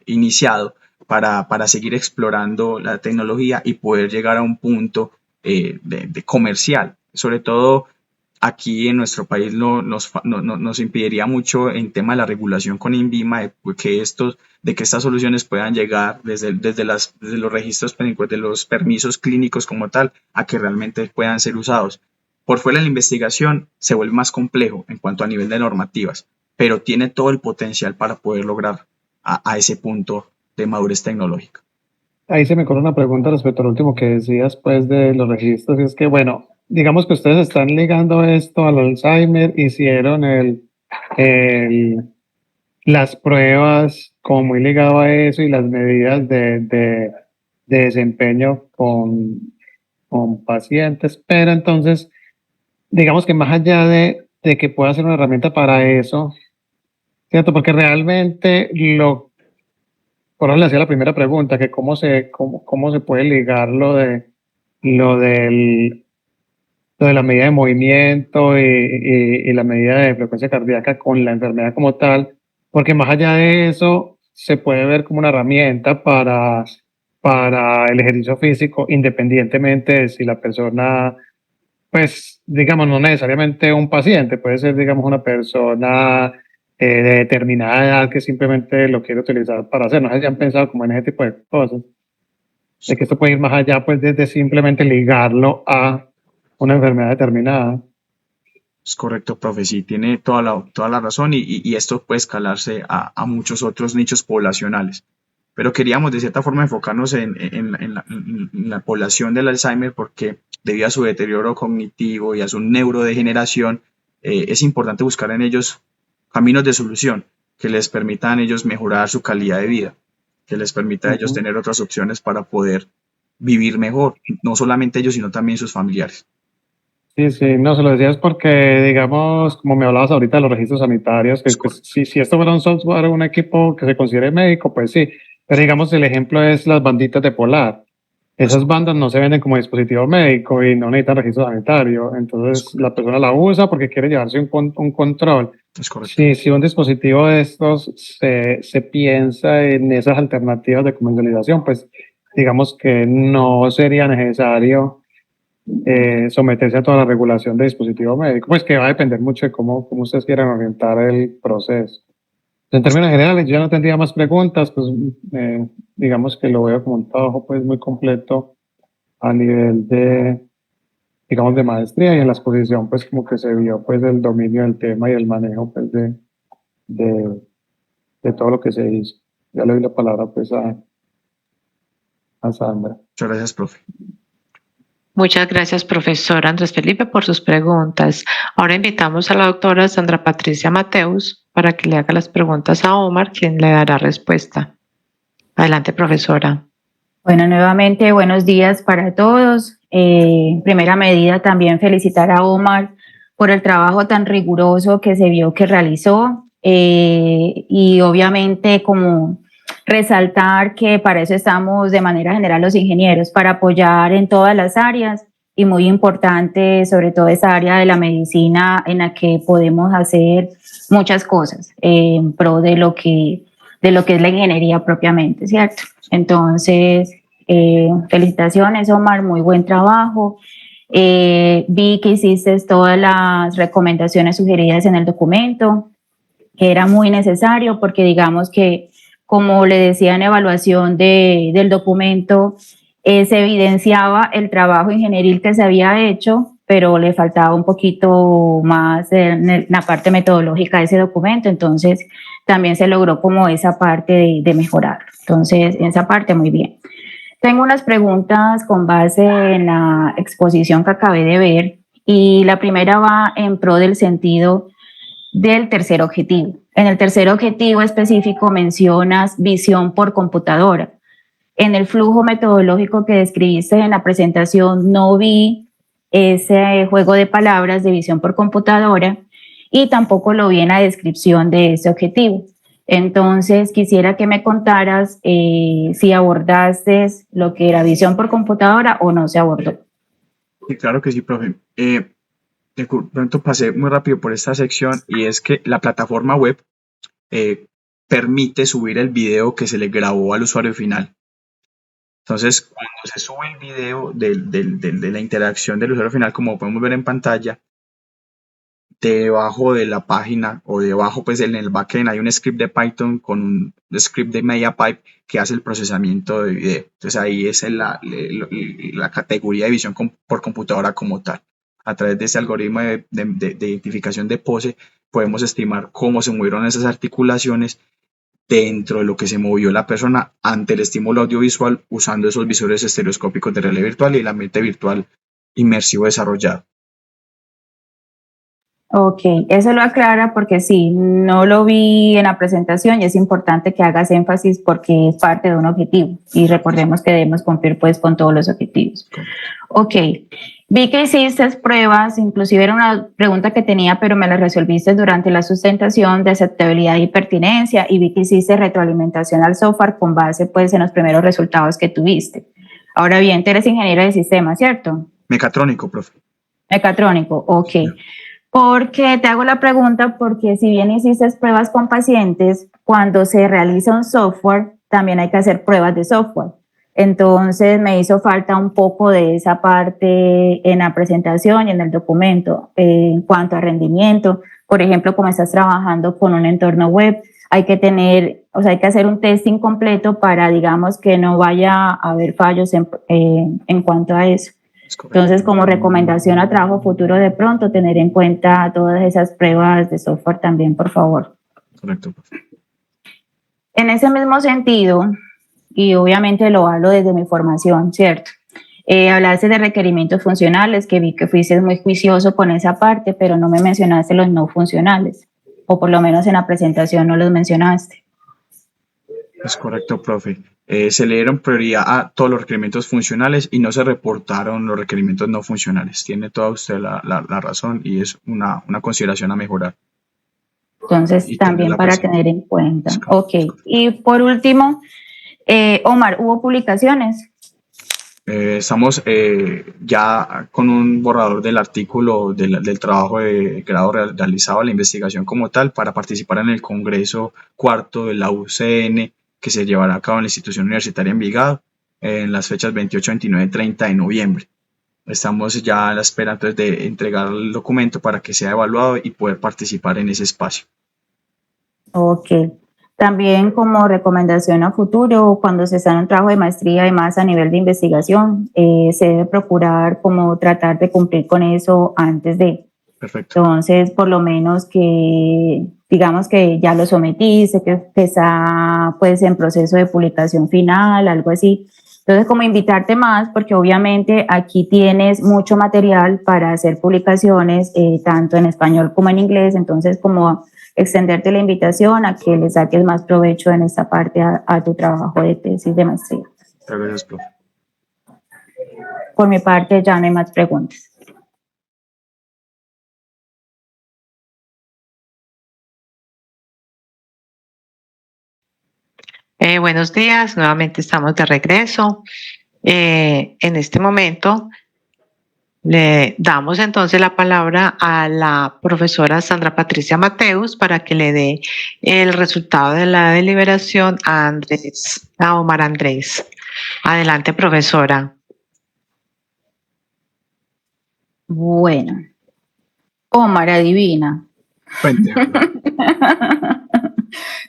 iniciado para seguir explorando la tecnología y poder llegar a un punto de comercial. Sobre todo aquí en nuestro país nos impediría mucho en tema de la regulación con INVIMA de que estas soluciones puedan llegar desde los registros clínicos, de los permisos clínicos como tal, a que realmente puedan ser usados. Por fuera de la investigación se vuelve más complejo en cuanto a nivel de normativas, pero tiene todo el potencial para poder lograr a ese punto de madurez tecnológica. Ahí se me ocurre una pregunta respecto al último que decías, pues, de los registros. Y es que, bueno, digamos que ustedes están ligando esto al Alzheimer, hicieron las pruebas como muy ligado a eso y las medidas de desempeño con pacientes, pero entonces, digamos que más allá de que pueda ser una herramienta para eso, ¿cierto? Porque realmente por eso le hacía la primera pregunta, que cómo se puede ligar lo del lo de la medida de movimiento y la medida de frecuencia cardíaca con la enfermedad como tal, porque más allá de eso se puede ver como una herramienta para el ejercicio físico, independientemente de si la persona, pues, digamos, no necesariamente un paciente, puede ser, digamos, una persona de determinada edad que simplemente lo quiere utilizar para hacer. No sé si han pensado como en ese tipo de cosas, de que esto puede ir más allá, pues, desde simplemente ligarlo a una enfermedad determinada. Es correcto, profe, sí, tiene toda la razón y esto puede escalarse a muchos otros nichos poblacionales. Pero queríamos de cierta forma enfocarnos en la población del Alzheimer porque debido a su deterioro cognitivo y a su neurodegeneración, es importante buscar en ellos caminos de solución que les permitan a ellos mejorar su calidad de vida, que les permita a ellos tener otras opciones para poder vivir mejor, no solamente ellos, sino también sus familiares. Sí, sí, no, se lo decías porque, digamos, como me hablabas ahorita de los registros sanitarios, que pues, si esto fuera un software, un equipo que se considere médico, pues sí, pero digamos, el ejemplo es las banditas de Polar. Esas bandas no se venden como dispositivo médico y no necesitan registro sanitario, entonces la persona la usa porque quiere llevarse un control. Es correcto. Si un dispositivo de estos se piensa en esas alternativas de comercialización, pues digamos que no sería necesario someterse a toda la regulación de dispositivo médico, pues que va a depender mucho de cómo ustedes quieran orientar el proceso. En términos generales, yo ya no tendría más preguntas, pues digamos que lo veo como un trabajo pues muy completo a nivel digamos, de maestría, y en la exposición pues como que se vio pues el dominio del tema y el manejo pues de todo lo que se hizo. Ya le doy la palabra pues a Sandra. Muchas gracias, profe. Muchas gracias, profesor Andrés Felipe, por sus preguntas. Ahora invitamos a la doctora Sandra Patricia Mateus para que le haga las preguntas a Omar, quien le dará respuesta. Adelante, profesora. Bueno, nuevamente, buenos días para todos. En primera medida, también felicitar a Omar por el trabajo tan riguroso que se vio que realizó y obviamente como resaltar que para eso estamos de manera general los ingenieros, para apoyar en todas las áreas y muy importante sobre todo esa área de la medicina en la que podemos hacer muchas cosas en pro de lo que es la ingeniería propiamente, ¿cierto? Entonces, felicitaciones, Omar, muy buen trabajo. Vi que hiciste todas las recomendaciones sugeridas en el documento, que era muy necesario porque digamos que, como le decía en evaluación del documento, se evidenciaba el trabajo ingenieril que se había hecho, pero le faltaba un poquito más en la parte metodológica de ese documento, entonces también se logró como esa parte de mejorar. Entonces, en esa parte muy bien. Tengo unas preguntas con base en la exposición que acabé de ver y la primera va en pro del sentido del tercer objetivo. En el tercer objetivo específico mencionas visión por computadora. En el flujo metodológico que describiste en la presentación no vi ese juego de palabras de visión por computadora y tampoco lo vi en la descripción de ese objetivo. Entonces, quisiera que me contaras si abordaste lo que era visión por computadora o no se abordó. Sí, claro que sí, profe. De pronto pasé muy rápido por esta sección y es que la plataforma web eh, permite subir el video que se le grabó al usuario final. Entonces, cuando se sube el video de la interacción del usuario final, como podemos ver en pantalla, debajo de la página o debajo, pues en el backend hay un script de Python con un script de MediaPipe que hace el procesamiento de video. Entonces ahí es la categoría de visión por computadora como tal. A través de ese algoritmo de identificación de pose podemos estimar cómo se movieron esas articulaciones dentro de lo que se movió la persona ante el estímulo audiovisual usando esos visores estereoscópicos de realidad virtual y el ambiente virtual inmersivo desarrollado. Ok, eso lo aclara porque sí, no lo vi en la presentación y es importante que hagas énfasis porque es parte de un objetivo y recordemos que debemos cumplir pues con todos los objetivos. Ok, vi que hiciste pruebas, inclusive era una pregunta que tenía pero me la resolviste durante la sustentación de aceptabilidad y pertinencia y vi que hiciste retroalimentación al software con base pues en los primeros resultados que tuviste. Ahora bien, tú eres ingeniero de sistemas, ¿cierto? Mecatrónico, profe. Mecatrónico, ok. Sí. Porque te hago la pregunta porque si bien hiciste pruebas con pacientes, cuando se realiza un software, también hay que hacer pruebas de software. Entonces me hizo falta un poco de esa parte en la presentación y en el documento. En cuanto a rendimiento, por ejemplo, como estás trabajando con un entorno web, hay que tener, o sea, hay que hacer un testing completo para, digamos, que no vaya a haber fallos en cuanto a eso. Entonces, como recomendación a trabajo futuro, de pronto tener en cuenta todas esas pruebas de software también, por favor. Correcto. En ese mismo sentido, y obviamente lo hablo desde mi formación, ¿cierto? Hablaste de requerimientos funcionales, que vi que fuiste muy juicioso con esa parte, pero no me mencionaste los no funcionales, o por lo menos en la presentación no los mencionaste. Es correcto, profe. Se le dieron prioridad a todos los requerimientos funcionales y no se reportaron los requerimientos no funcionales. Tiene toda usted la razón y es una consideración a mejorar. Entonces, y también para tener en cuenta. Ok. Y por último, Omar, ¿hubo publicaciones? Estamos ya con un borrador del artículo del trabajo de grado realizado, la investigación como tal, para participar en el Congreso cuarto de la UCN que se llevará a cabo en la institución universitaria Envigado en las fechas 28, 29 y 30 de noviembre. Estamos ya a la espera entonces de entregar el documento para que sea evaluado y poder participar en ese espacio. Ok. También como recomendación a futuro, cuando se está en un trabajo de maestría y más a nivel de investigación, se debe procurar como tratar de cumplir con eso antes de. Perfecto. Entonces, por lo menos que digamos que ya lo sometiste, que está pues en proceso de publicación final, algo así. Entonces, como invitarte más, porque obviamente aquí tienes mucho material para hacer publicaciones, tanto en español como en inglés, entonces como extenderte la invitación a que le saques más provecho en esta parte a tu trabajo de tesis de maestría. Gracias, profe. Por mi parte ya no hay más preguntas. Buenos días, nuevamente estamos de regreso. En este momento le damos entonces la palabra a la profesora Sandra Patricia Mateus para que le dé el resultado de la deliberación a Omar Andrés. Adelante, profesora. Bueno, Omar, adivina.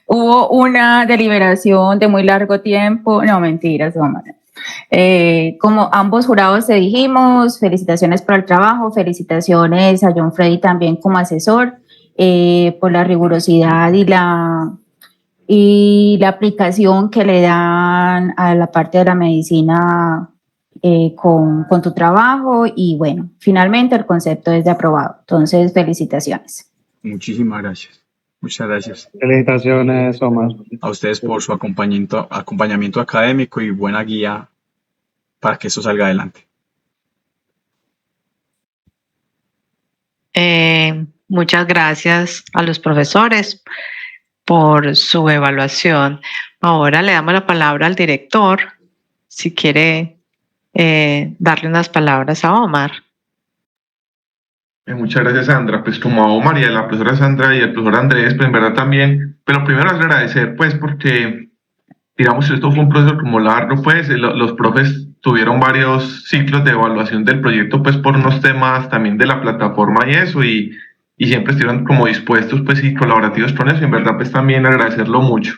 Hubo una deliberación de muy largo tiempo, no mentiras, Omar. Como ambos jurados te dijimos, felicitaciones por el trabajo, felicitaciones a John Freddy también como asesor por la rigurosidad y la aplicación que le dan a la parte de la medicina con tu trabajo y bueno, finalmente el concepto es de aprobado. Entonces, felicitaciones. Muchísimas gracias. Muchas gracias. Felicitaciones, Omar. A ustedes por su acompañamiento académico y buena guía para que esto salga adelante. Muchas gracias a los profesores por su evaluación. Ahora le damos la palabra al director, si quiere darle unas palabras a Omar. Muchas gracias, Sandra. Pues como a Omar y a la profesora Sandra y al profesor Andrés, pues en verdad también, pero primero es agradecer, pues porque, digamos, esto fue un proceso como largo, pues los profes tuvieron varios ciclos de evaluación del proyecto, pues por unos temas también de la plataforma y eso, y siempre estuvieron como dispuestos, pues y colaborativos con eso, y en verdad, pues también agradecerlo mucho.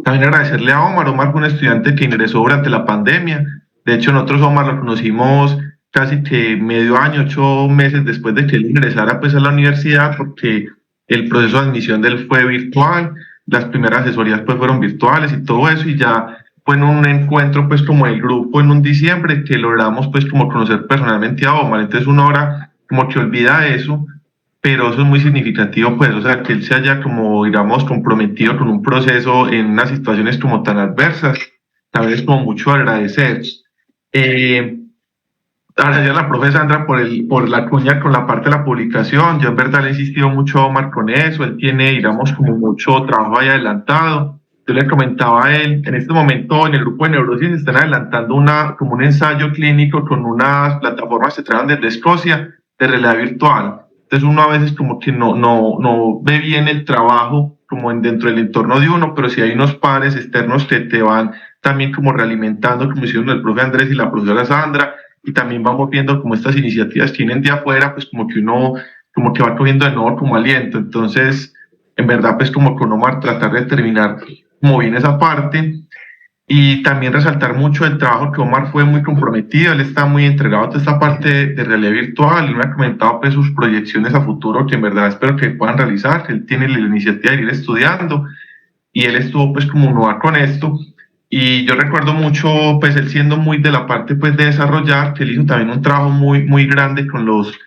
También agradecerle a Omar. Omar fue un estudiante que ingresó durante la pandemia. De hecho, nosotros Omar lo conocimos casi que medio año, 8 meses después de que él ingresara pues a la universidad, porque el proceso de admisión de él fue virtual, las primeras asesorías pues fueron virtuales y todo eso, y ya fue en un encuentro pues como el grupo en un diciembre que logramos pues como conocer personalmente a Omar. Entonces uno ahora como que olvida eso, pero eso es muy significativo, pues, o sea, que él se haya como, digamos, comprometido con un proceso en unas situaciones como tan adversas, también es como mucho agradecer. Agradecer a la profe Sandra por la cuña con la parte de la publicación. Yo en verdad le he insistido mucho a Omar con eso, él tiene, digamos, como mucho trabajo ahí adelantado. Yo le comentaba a él, en este momento en el grupo de neurociencia están adelantando como un ensayo clínico con unas plataformas que traen desde Escocia de realidad virtual. Entonces uno a veces como que no ve bien el trabajo como dentro del entorno de uno, pero si hay unos pares externos que te van también como realimentando, como hicieron el profe Andrés y la profesora Sandra, y también vamos viendo cómo estas iniciativas tienen de afuera, pues como que uno como que va cogiendo de nuevo como aliento. Entonces, en verdad, pues como con Omar tratar de terminar como bien esa parte. Y también resaltar mucho el trabajo que Omar fue muy comprometido, él está muy entregado a toda esta parte de realidad virtual, él me ha comentado pues sus proyecciones a futuro que en verdad espero que puedan realizar, él tiene la iniciativa de ir estudiando y él estuvo pues como no va con esto. Y yo recuerdo mucho pues él siendo muy de la parte pues de desarrollar, que él hizo también un trabajo muy grande con los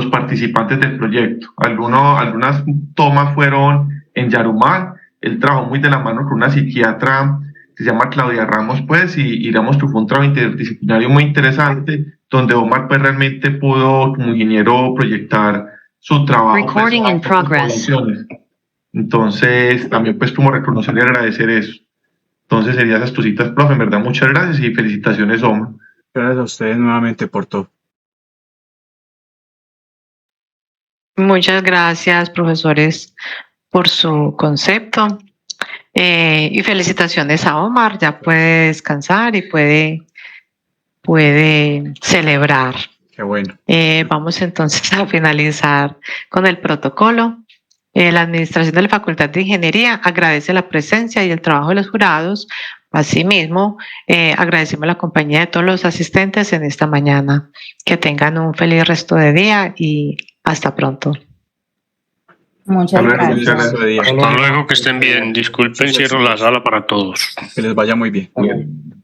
participantes del proyecto. Algunas tomas fueron en Yarumal, él trabajó muy de la mano con una psiquiatra que se llama Claudia Ramos, pues, y digamos que fue un trabajo interdisciplinario muy interesante, donde Omar pues realmente pudo como ingeniero proyectar su trabajo. Recording pues, in progress. Entonces, también pues como reconocer y agradecer eso. Entonces serían esas cositas, profe, en verdad muchas gracias y felicitaciones, Omar. Gracias a ustedes nuevamente por todo. Muchas gracias, profesores, por su concepto. Y felicitaciones a Omar, ya puede descansar y puede celebrar. Qué bueno. Vamos entonces a finalizar con el protocolo. La Administración de la Facultad de Ingeniería agradece la presencia y el trabajo de los jurados. Asimismo, agradecemos la compañía de todos los asistentes en esta mañana. Que tengan un feliz resto de día y hasta pronto. Muchas gracias. Hasta luego, que estén bien. Disculpen, cierro la sala para todos. Que les vaya muy bien. Bien.